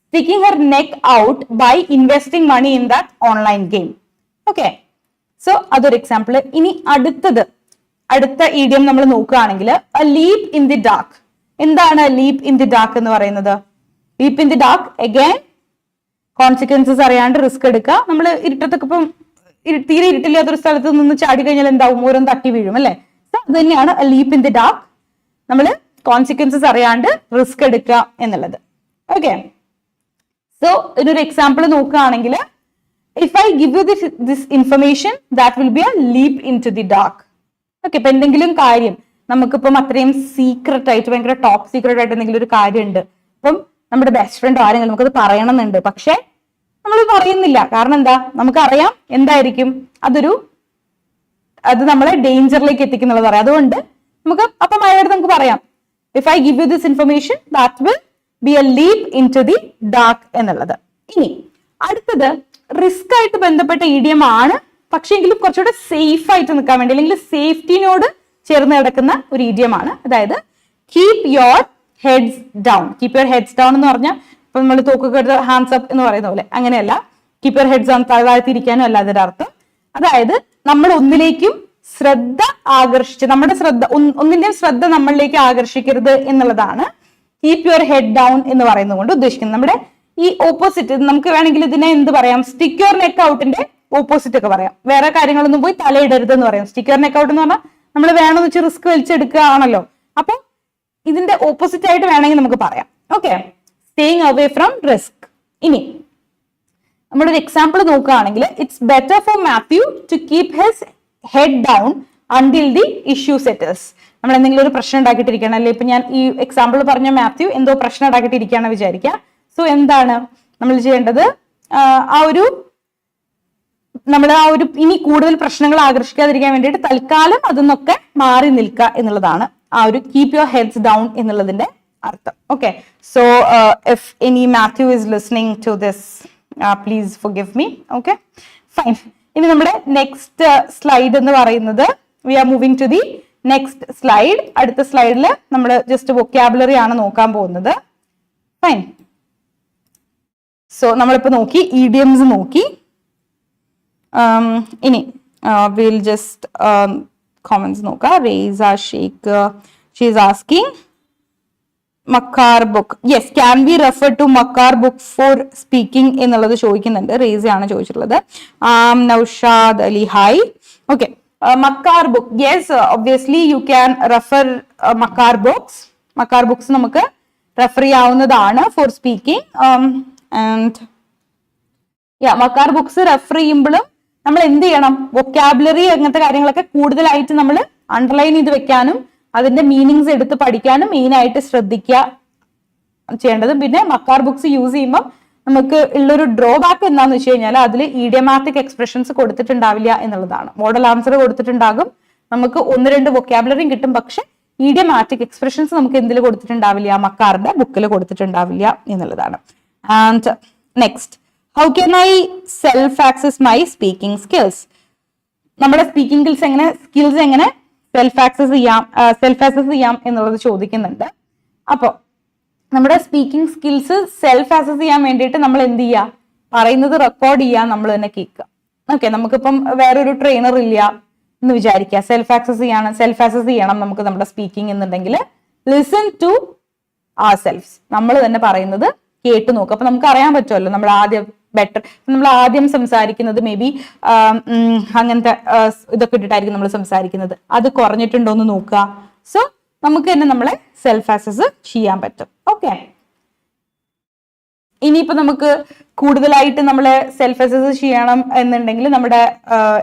sticking her neck out by investing money in that online game. Okay, so അതൊരു എക്സാമ്പിൾ. ഇനി അടുത്ത ഇഡിയം നമ്മൾ നോക്കുകയാണെങ്കിൽ a leap in the dark. എന്താണ് ലീപ് ഇൻ ദി ഡാർക്ക് എന്ന് പറയുന്നത്? Leap in the dark again consequences അറിയാണ്ട് risk എടുക്കുക. നമ്മൾ ഇരുട്ടത്തൊക്കെ ഇപ്പം തീരെ ഇരുട്ടില്ലാത്തൊരു സ്ഥലത്ത് നിന്ന് ചാടി കഴിഞ്ഞാൽ എന്താവും, ഓരോന്ന് തട്ടി വീഴും അല്ലെ. അത് തന്നെയാണ് A leap in the dark, നമ്മൾ കോൺസിക്വൻസസ് അറിയാണ്ട് റിസ്ക് എടുക്കുക എന്നുള്ളത്. ഓക്കെ, സോ ഇതിനൊരു എക്സാമ്പിൾ നോക്കുകയാണെങ്കിൽ, if I give you this information, that will be a leap into the dark. Okay, ഇപ്പൊ എന്തെങ്കിലും കാര്യം നമുക്കിപ്പം അത്രയും സീക്രട്ട് ആയിട്ട്, ഭയങ്കര ടോപ്പ് സീക്രട്ട് ആയിട്ട് എന്തെങ്കിലും ഒരു കാര്യം ഉണ്ട്, ഇപ്പം നമ്മുടെ ബെസ്റ്റ് ഫ്രണ്ട് ആരെങ്കിലും നമുക്കത് പറയണമെന്നുണ്ട്, പക്ഷെ നമ്മൾ പറയുന്നില്ല. കാരണം എന്താ, നമുക്കറിയാം എന്തായിരിക്കും അത് നമ്മളെ ഡേഞ്ചറിലേക്ക് എത്തിക്കുന്നുള്ളത് അറിയാം. അതുകൊണ്ട് നമുക്ക് അപ്പം അയാളോട് നമുക്ക് പറയാം, if I give you this information that will be a leap into the dark എന്നുള്ളത്. ഇനി അടുത്തത് റിസ്ക് ആയിട്ട് ബന്ധപ്പെട്ട ഇഡിയം ആണ്, പക്ഷെ എങ്കിലും കുറച്ചുകൂടെ സേഫ് ആയിട്ട് നിൽക്കാൻ വേണ്ടി, അല്ലെങ്കിൽ സേഫ്റ്റിനോട് ചേർന്ന് കിടക്കുന്ന ഒരു ഇഡിയം ആണ്. അതായത് keep your heads down. Keep your heads down എന്ന് പറഞ്ഞാൽ ഇപ്പൊ നമ്മൾ തോക്കൊക്കെ എടുത്ത് ഹാൻഡ്സ് അപ്പ് എന്ന് പറയുന്ന പോലെ അങ്ങനെയല്ല. കീപ് യുവർ ഹെഡ്സ് ഡൗൺ, താഴ്ത്തിരിക്കാനും അല്ല അതിന്റെ അർത്ഥം. അതായത് നമ്മൾ ഒന്നിലേക്കും ശ്രദ്ധ ആകർഷിച്ച്, നമ്മുടെ ഒന്നിന്റെയും ശ്രദ്ധ നമ്മളിലേക്ക് ആകർഷിക്കരുത് എന്നുള്ളതാണ് കീപ് യുവർ ഹെഡ് ഡൗൺ എന്ന് പറയുന്നത് കൊണ്ട് ഉദ്ദേശിക്കുന്നത്. നമ്മുടെ ഈ ഓപ്പോസിറ്റ് നമുക്ക് വേണമെങ്കിൽ ഇതിനെ എന്ത് പറയാം, സ്റ്റിക്ക് യുവർ നെക്ക് ഔട്ടിന്റെ ഓപ്പോസിറ്റ് ഒക്കെ പറയാം. വേറെ കാര്യങ്ങളൊന്നും പോയി തലയിടരുത് എന്ന് പറയാം. സ്റ്റിക്ക് യുവർ നെക്ക് ഔട്ട് എന്ന് പറഞ്ഞാൽ നമ്മൾ വേണമെന്ന് വെച്ച് റിസ്ക് വലിച്ചെടുക്കുകയാണല്ലോ. അപ്പൊ ഇതിന്റെ ഓപ്പോസിറ്റ് ആയിട്ട് വേണമെങ്കിൽ നമുക്ക് പറയാം. ഓക്കെ, സ്റ്റേയിങ് അവേ ഫ്രം റിസ്ക്. ഇനി നമ്മളൊരു എക്സാമ്പിൾ നോക്കുകയാണെങ്കിൽ, it's better for Matthew to keep his head down until the issue settles. നമ്മൾ എന്തെങ്കിലും ഒരു പ്രശ്നം ഉണ്ടാക്കിയിട്ടിരിക്കണം അല്ലെ. ഇപ്പൊ ഞാൻ ഈ എക്സാമ്പിൾ പറഞ്ഞ മാത്യു എന്തോ പ്രശ്നം ഉണ്ടാക്കിയിട്ടിരിക്കുകയാണെന്ന് വിചാരിക്കുക. സോ എന്താണ് നമ്മൾ ചെയ്യേണ്ടത്, നമ്മൾ ഇനി കൂടുതൽ പ്രശ്നങ്ങൾ ആകർഷിക്കാതിരിക്കാൻ വേണ്ടിയിട്ട് തൽക്കാലം അതിന്നൊക്കെ മാറി നിൽക്കുക എന്നുള്ളതാണ് ആ ഒരു കീപ് യുവർ ഹെഡ്സ് ഡൗൺ എന്നുള്ളതിന്റെ അർത്ഥം. Okay, so if any Matthew is listening to this, please forgive me. Okay, fine. ഇനി നമ്മുടെ നെക്സ്റ്റ് സ്ലൈഡ് എന്ന് പറയുന്നത്, we are moving to the next slide. അടുത്ത സ്ലൈഡിൽ നമ്മൾ ജസ്റ്റ് വൊക്കാബുലറി ആണ് നോക്കാൻ പോകുന്നത്. ഫൈൻ. സോ നമ്മളിപ്പോ നോക്കി ഇഡിയംസ് നോക്കി. ഇനി വിൽ ജസ്റ്റ് comments നോക്കാം. Reza Sheikh, she is asking Makkar book. Yes, can be refer to Makkar book for speaking എന്നുള്ളത് ചോദിക്കുന്നുണ്ട്. റേസയാണ് ചോദിച്ചിട്ടുള്ളത്. Naushad Ali, hi. Okay, Makkar book, yes, obviously you can refer Makkar books. Makkar books നമുക്ക് റെഫർ ചെയ്യാവുന്നതാണ് for speaking. And Makkar books refer ചെയ്യുമ്പോഴും നമ്മൾ എന്ത് ചെയ്യണം, വൊക്കാബുലറി അങ്ങനത്തെ കാര്യങ്ങളൊക്കെ കൂടുതലായിട്ട് നമ്മൾ അണ്ടർലൈൻ ചെയ്ത് വെക്കാനും അതിന്റെ മീനിങ്സ് എടുത്ത് പഠിക്കാനും മെയിൻ ആയിട്ട് ശ്രദ്ധിക്കുക ചെയ്യേണ്ടത്. പിന്നെ മക്കാർ ബുക്സ് യൂസ് ചെയ്യുമ്പോൾ നമുക്ക് ഉള്ളൊരു ഡ്രോബാക്ക് എന്താന്ന് വെച്ച് കഴിഞ്ഞാൽ അതിൽ ഇഡിയമാറ്റിക് എക്സ്പ്രഷൻസ് കൊടുത്തിട്ടുണ്ടാവില്ല എന്നുള്ളതാണ്. മോഡൽ ആൻസർ കൊടുത്തിട്ടുണ്ടാകും, നമുക്ക് 1-2 വൊക്കാബുലറിയും കിട്ടും, പക്ഷെ ഇഡിയമാറ്റിക് എക്സ്പ്രഷൻസ് നമുക്ക് എന്തിൽ കൊടുത്തിട്ടുണ്ടാവില്ല, മക്കാറിന്റെ ബുക്കിൽ കൊടുത്തിട്ടുണ്ടാവില്ല എന്നുള്ളതാണ്. And next, how can I self access my speaking skills? നമ്മുടെ സ്പീക്കിംഗ് സ്കിൽസ് എങ്ങനെ സെൽഫ് ആക്സസ് ചെയ്യാം എന്നുള്ളത് ചോദിക്കുന്നുണ്ട്. അപ്പോൾ നമ്മുടെ സ്പീക്കിംഗ് സ്കിൽസ് സെൽഫ് ആക്സസ് ചെയ്യാൻ വേണ്ടിയിട്ട് നമ്മൾ എന്ത് ചെയ്യുക, പറയുന്നത് റെക്കോർഡ് ചെയ്യാൻ നമ്മൾ തന്നെ കേൾക്കുക. ഓക്കെ, നമുക്കിപ്പം വേറൊരു ട്രെയിനർ ഇല്ല എന്ന് വിചാരിക്കുക, സെൽഫ് ആക്സസ് ചെയ്യണം നമുക്ക് നമ്മുടെ സ്പീക്കിംഗ് എന്നുണ്ടെങ്കിൽ ലിസൺ ടു ആർ സെൽഫ്സ്, നമ്മൾ തന്നെ പറയുന്നത് കേട്ട് നോക്കുക. അപ്പൊ നമുക്ക് അറിയാൻ പറ്റുമല്ലോ നമ്മൾ ആദ്യം സംസാരിക്കുന്നത് മേ ബി അങ്ങനത്തെ ഇതൊക്കെ ഇട്ടിട്ടായിരിക്കും നമ്മൾ സംസാരിക്കുന്നത്, അത് കുറഞ്ഞിട്ടുണ്ടോ എന്ന് നോക്കുക. സോ നമുക്ക് തന്നെ നമ്മളെ സെൽഫ് ആക്സസ് ചെയ്യാൻ പറ്റും. ഓക്കെ, ഇനിയിപ്പോ നമുക്ക് കൂടുതലായിട്ട് നമ്മളെ സെൽഫ് അസസ് ചെയ്യണം എന്നുണ്ടെങ്കിൽ നമ്മുടെ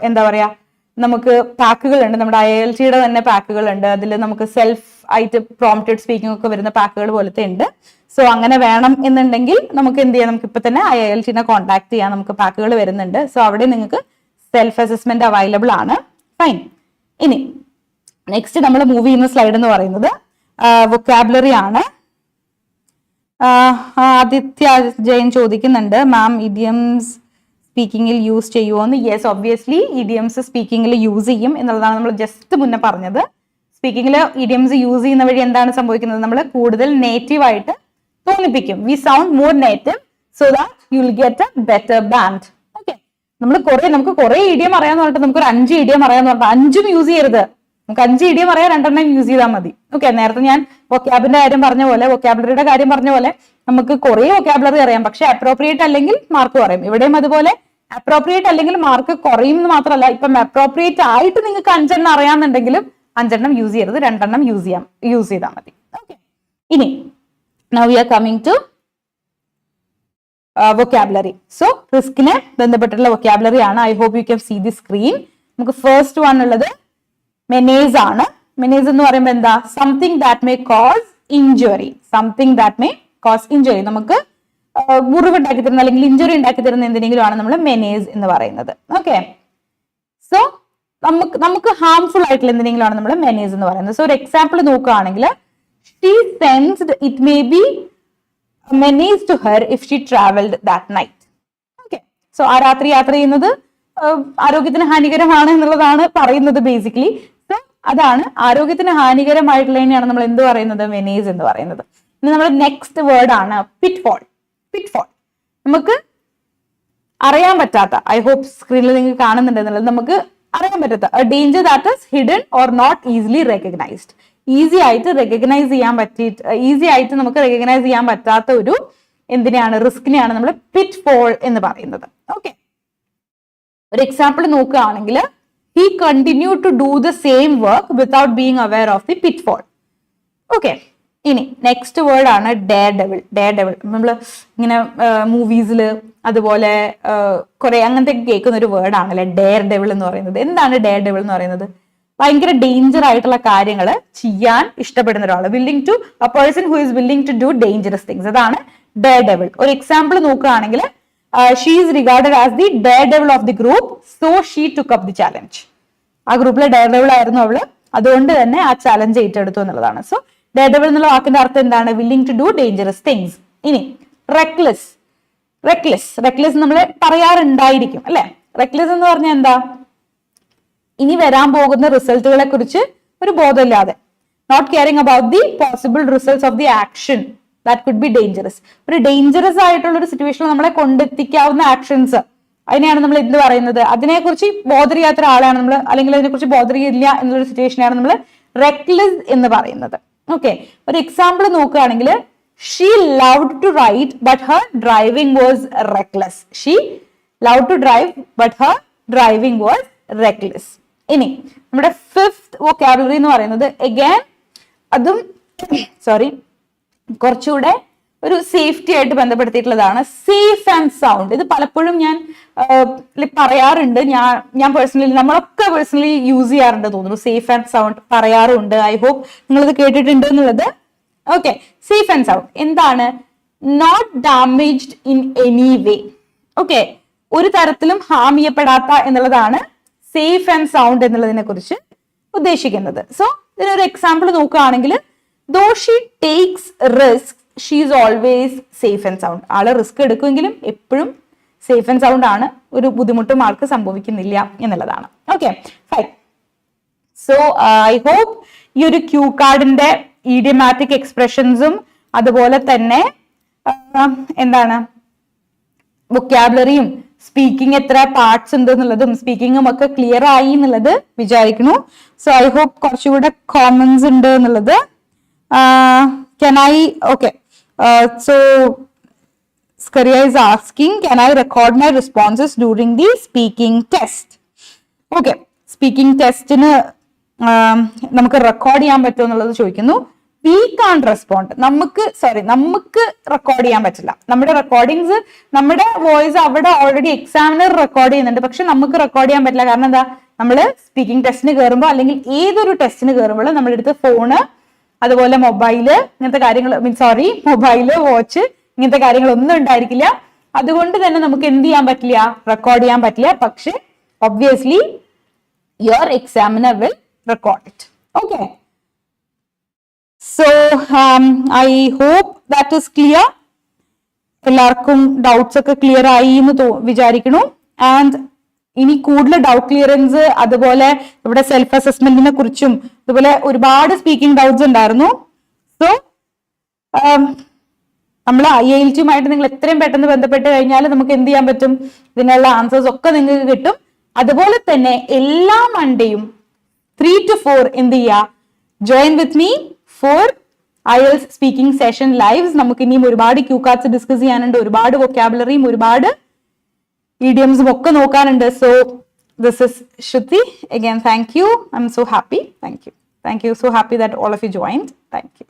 എന്താ പറയാ, നമുക്ക് പാക്കുകൾ ഉണ്ട്, നമ്മുടെ IILTയുടെ തന്നെ പാക്കുകൾ ഉണ്ട്. അതിൽ നമുക്ക് സെൽഫ് ആയിട്ട് പ്രോംപ്റ്റഡ് സ്പീക്കിംഗ് ഒക്കെ വരുന്ന പാക്കുകൾ പോലത്തെ ഉണ്ട്. സോ അങ്ങനെ വേണം എന്നുണ്ടെങ്കിൽ നമുക്ക് എന്ത് ചെയ്യാം, നമുക്ക് ഇപ്പൊ തന്നെ IILTനെ കോൺടാക്ട് ചെയ്യാം, നമുക്ക് പാക്കുകൾ വരുന്നുണ്ട്. സോ അവിടെ നിങ്ങൾക്ക് സെൽഫ് അസസ്മെന്റ് അവൈലബിൾ ആണ്. ഫൈൻ. ഇനി നെക്സ്റ്റ് നമ്മൾ മൂവ് ചെയ്യുന്ന സ്ലൈഡ് എന്ന് പറയുന്നത് വൊക്കാബുലറി ആണ്. ആദിത്യ ജയൻ ചോദിക്കുന്നുണ്ട്, മാം ഇഡിയംസ് സ്പീക്കിങ്ങിൽ യൂസ് ചെയ്യുമോന്ന്? യെസ്, ഒബ്വിയസ്ലി ഇഡിയംസ് സ്പീക്കിങ്ങിൽ യൂസ് ചെയ്യും എന്നുള്ളതാണ് നമ്മൾ ജസ്റ്റ് മുന്നേ പറഞ്ഞത്. സ്പീക്കിങ്ങിൽ ഇഡിയംസ് യൂസ് ചെയ്യുന്ന വഴി എന്താണ് സംഭവിക്കുന്നത്, നമ്മൾ കൂടുതൽ നേറ്റീവ് ആയിട്ട് തോന്നിപ്പിക്കും. We sound more native so that you will get a better band. Okay, നമുക്ക് കുറെ ഇഡിയം അറിയാന്ന് പറഞ്ഞിട്ട് നമുക്ക് ഒരു 5 ഇഡിയം അറിയാന്ന് പറഞ്ഞാൽ 5ഉം യൂസ് ചെയ്യരുത്. നമുക്ക് 5 ഇഡിയം അറിയാം, 2 യൂസ് ചെയ്താൽ മതി. ഓക്കെ, നേരത്തെ ഞാൻ വൊക്കാബിന്റെ കാര്യം പറഞ്ഞ പോലെ, വൊക്കാബുലറിയുടെ കാര്യം പറഞ്ഞ പോലെ നമുക്ക് കുറെ വൊക്കാബുലറി അറിയാം, പക്ഷെ അപ്രോപ്രിയേറ്റ് അല്ലെങ്കിൽ മാർക്ക് കുറയും. ഇവിടെയും അതുപോലെ അപ്രോപ്രിയേറ്റ് അല്ലെങ്കിൽ മാർക്ക് കുറയും എന്ന് മാത്രമല്ല, ഇപ്പം അപ്രോപ്രിയേറ്റ് ആയിട്ട് നിങ്ങൾക്ക് 5 അറിയാന്നുണ്ടെങ്കിലും 5 യൂസ് ചെയ്യരുത്, 2 യൂസ് ചെയ്താൽ മതി. ഓക്കെ, ഇനി now we are coming to vocabulary. So റിസ്കിനെ ബന്ധപ്പെട്ടുള്ള വൊക്കാബുലറി ആണ്. I hope you can see the screen. നമുക്ക് ഫസ്റ്റ് വൺ ഉള്ളത് മെനേസ് ആണ്. മെനേസ് എന്ന് പറയുമ്പോൾ എന്താ, something that may cause injury. നമുക്ക് മുറിവ് ഉണ്ടാക്കി തരുന്ന അല്ലെങ്കിൽ ഇഞ്ചുറി ഉണ്ടാക്കി തരുന്ന എന്തെങ്കിലും ആണ് നമ്മൾ മെനേസ് എന്ന് പറയുന്നത്. ഓക്കെ, സോ നമുക്ക് ഹാർംഫുൾ ആയിട്ടുള്ള എന്തെങ്കിലും ആണ് നമ്മൾ മെനേസ് എന്ന് പറയുന്നത്. സോ ഒരു എക്സാമ്പിൾ നോക്കുകയാണെങ്കിൽ, she sensed it may be a menace to her if she traveled that night. Okay, so ആ രാത്രി യാത്ര ചെയ്യുന്നത് ആരോഗ്യത്തിന് ഹാനികരമാണ് എന്നുള്ളതാണ് പറയുന്നത് ബേസിക്കലി. സോ അതാണ് ആരോഗ്യത്തിന് ഹാനികരമായിട്ടുള്ളതിനെയാണ് നമ്മൾ എന്ത് പറയുന്നത്, മെനേസ് എന്ന് പറയുന്നത്. ഇനി നമ്മുടെ നെക്സ്റ്റ് വേർഡ് ആണ് പിറ്റ്ഫോൾ. നമുക്ക് അറിയാൻ പറ്റാത്ത, ഐ ഹോപ്പ് സ്ക്രീനിൽ നിങ്ങൾക്ക് കാണുന്നുണ്ട് എന്നുള്ളത്, നമുക്ക് അറിയാൻ പറ്റാത്ത danger that is hidden or not easily recognised. Easy ആയിട്ട് നമുക്ക് റെക്കഗ്നൈസ് ചെയ്യാൻ പറ്റാത്ത ഒരു എന്തിനെയാണ്, റിസ്കിനെയാണ് നമ്മൾ പിറ്റ്ഫോൾ എന്ന് പറയുന്നത്. ഓക്കെ, ഒരു എക്സാമ്പിൾ നോക്കുകയാണെങ്കിൽ, he continued to do the same work without being aware of the pitfall. Okay, ഇനി നെക്സ്റ്റ് വേർഡ് ആണ് ഡെയർ ഡെവിൾ. നമ്മൾ ഇങ്ങനെ മൂവീസിൽ അതുപോലെ കുറെ അങ്ങനത്തെ കേൾക്കുന്ന ഒരു വേർഡ് ആണല്ലേ ഡെയർ ഡെവിൾ എന്ന് പറയുന്നത്. എന്താണ് ഡെയർ ഡെവിൾ എന്ന് പറയുന്നത്? ഭയങ്കര ഡേഞ്ചർ ആയിട്ടുള്ള കാര്യങ്ങൾ ചെയ്യാൻ ഇഷ്ടപ്പെടുന്ന ഒരാൾ, a person who is willing to do dangerous things, അതാണ് ഡെയർ ഡെവിൾ. ഒരു എക്സാമ്പിൾ നോക്കുകയാണെങ്കിൽ, she is regarded as the daredevil of the group, so she took up the challenge. ആ ഗ്രൂപ്പിലെ ഡെയർ ഡെവിൾ ആയിരുന്നു അവള്, അതുകൊണ്ട് തന്നെ ആ ചലഞ്ച് ഏറ്റെടുത്തു എന്നുള്ളതാണ്. സോ ഡെയർഡെവിൾ എന്നുള്ള വാക്കിന്റെ അർത്ഥം എന്താണ്? Willing to do dangerous things. ഇനി റെക്ലെസ്. റെക്ലെസ് നമ്മൾ പറയാറുണ്ടായിരിക്കും അല്ലെ? റെക്ലെസ് എന്ന് പറഞ്ഞാൽ എന്താ? ഇനി വരാൻ പോകുന്ന റിസൾട്ടുകളെ കുറിച്ച് ഒരു ബോധമില്ലാതെ, not caring about the possible results of the action that could be dangerous. ഒരു ഡേഞ്ചറസ് ആയിട്ടുള്ള ഒരു സിറ്റുവേഷനിൽ നമ്മളെ കൊണ്ടെത്തിക്കാവുന്ന ആക്ഷൻസ്, അതിനെയാണ് നമ്മൾ എന്ത് പറയുന്നത്? അതിനെക്കുറിച്ച് ബോധർ ചെയ്യാത്ത ഒരാളാണ് നമ്മൾ, അല്ലെങ്കിൽ അതിനെക്കുറിച്ച് ബോധർ ചെയ്യില്ല എന്നുള്ളൊരു സിറ്റുവേഷനാണ് നമ്മൾ റെക്ലെസ് എന്ന് പറയുന്നത്. ഓക്കെ, ഒരു എക്സാമ്പിൾ നോക്കുകയാണെങ്കിൽ, she loved to ride but her driving was reckless. She love to drive but her driving was reckless. ഇനി നമ്മുടെ ഫിഫ്ത് വൊക്കാബുലറി എന്ന് പറയുന്നത് അഗൈൻ അതും കുറച്ചുകൂടെ ഒരു സേഫ്റ്റി ആയിട്ട് ബന്ധപ്പെടുത്തിയിട്ടുള്ളതാണ്. Safe and sound. ഇത് പലപ്പോഴും ഞാൻ പറയാറുണ്ട്, ഞാൻ പേഴ്സണലി, നമ്മളൊക്കെ പേഴ്സണലി യൂസ് ചെയ്യാറുണ്ട് തോന്നുന്നു. സേഫ് ആൻഡ് സൗണ്ട് പറയാറുണ്ട്. ഐ ഹോപ്പ് നിങ്ങളിത് കേട്ടിട്ടുണ്ട് എന്നുള്ളത്. ഓക്കെ, സേഫ് ആൻഡ് സൗണ്ട് എന്താണ്? Not damaged in any way. Okay, ഒരു തരത്തിലും ഹാം ചെയ്യപ്പെടാത്ത എന്നുള്ളതാണ് സേഫ് ആൻഡ് സൗണ്ട് എന്നുള്ളതിനെ കുറിച്ച് ഉദ്ദേശിക്കുന്നത്. സോ ഇതിനൊരു എക്സാമ്പിൾ നോക്കുകയാണെങ്കിൽ, though she takes risk she is always safe and sound. ആള് റിസ്ക് എടുക്കുമെങ്കിലും എപ്പോഴും സേഫ് ആൻഡ് സൗണ്ട് ആണ്, ഒരു ബുദ്ധിമുട്ടും ആൾക്ക് സംഭവിക്കുന്നില്ല എന്നുള്ളതാണ്. Okay, fine. So I hope ഈ ഒരു ക്യൂ കാർഡിന്റെ ഇഡിയമാറ്റിക് എക്സ്പ്രഷൻസും അതുപോലെ തന്നെ എന്താണ് വൊക്കാബുലറിയും സ്പീക്കിംഗ് എത്ര പാർട്സ് ഉണ്ട് എന്നുള്ളതും സ്പീക്കിങ്ങും ഒക്കെ ക്ലിയർ ആയി എന്നുള്ളത് വിചാരിക്കുന്നു. സോ ഐ ഹോപ്പ് കുറച്ചുകൂടെ കോമൺസ് ഉണ്ട് എന്നുള്ളത്. So Skaria is asking, can I record my responses during the speaking test? Okay, speaking testന് നമുക്ക് റെക്കോർഡ് ചെയ്യാൻ പറ്റുമോ എന്നുള്ളത് ചോദിക്കുന്നു. We can't respond. നമുക്ക് റെക്കോർഡ് ചെയ്യാൻ പറ്റില്ല. നമ്മുടെ റെക്കോർഡിങ്സ്, നമ്മുടെ വോയിസ് അവിടെ ഓൾറെഡി എക്സാമിനർ റെക്കോർഡ് ചെയ്യുന്നുണ്ട്, പക്ഷെ നമുക്ക് റെക്കോർഡ് ചെയ്യാൻ പറ്റില്ല. കാരണം എന്താ? നമ്മൾ സ്പീക്കിംഗ് ടെസ്റ്റിന് കയറുമ്പോൾ അല്ലെങ്കിൽ ഏതൊരു ടെസ്റ്റിന് കയറുമ്പോൾ നമ്മുടെ അടുത്ത് ഫോണ്, അതുപോലെ മൊബൈല്, ഇങ്ങനത്തെ കാര്യങ്ങൾ, മൊബൈല്, വാച്ച്, ഇങ്ങനത്തെ കാര്യങ്ങളൊന്നും ഉണ്ടായിരിക്കില്ല. അതുകൊണ്ട് തന്നെ നമുക്ക് എന്ത് ചെയ്യാൻ പറ്റില്ല? റെക്കോർഡ് ചെയ്യാൻ പറ്റില്ല. പക്ഷെ obviously your examiner will record it. Okay, so I hope that is clear. എല്ലാവർക്കും ഡൗട്ട്സ് ഒക്കെ ക്ലിയർ ആയി എന്ന് വിചാരിക്കുന്നു. ആൻഡ് ഇനി കൂടുതൽ ഡൗട്ട് ക്ലിയറൻസ്, അതുപോലെ ഇവിടെ സെൽഫ് അസസ്മെന്റിനെ കുറിച്ചും അതുപോലെ ഒരുപാട് സ്പീക്കിംഗ് ഡൗട്ട്സ് ഉണ്ടായിരുന്നു. സോ നമ്മൾ IILT-യുമായിട്ട് നിങ്ങൾ എത്രയും പെട്ടെന്ന് ബന്ധപ്പെട്ട് കഴിഞ്ഞാൽ നമുക്ക് എന്ത് ചെയ്യാൻ പറ്റും? ഇതിനുള്ള ആൻസേഴ്സ് ഒക്കെ നിങ്ങൾക്ക് കിട്ടും. അതുപോലെ തന്നെ എല്ലാ മൺഡേയും 3 to 4 എന്ത് ചെയ്യുക? Join with me for IELTS speaking session lives. നമുക്ക് ഇനിയും ഒരുപാട് ക്യൂ കാർഡ്സ് ഡിസ്കസ് ചെയ്യാനുണ്ട്, ഒരുപാട് വൊക്കാബുലറിയും ഒരുപാട് idioms ഒക്കെ നോക്കാനുണ്ട്. So this is Shruti again. Thank you. I'm so happy. Thank you. So happy that all of you joined. Thank you.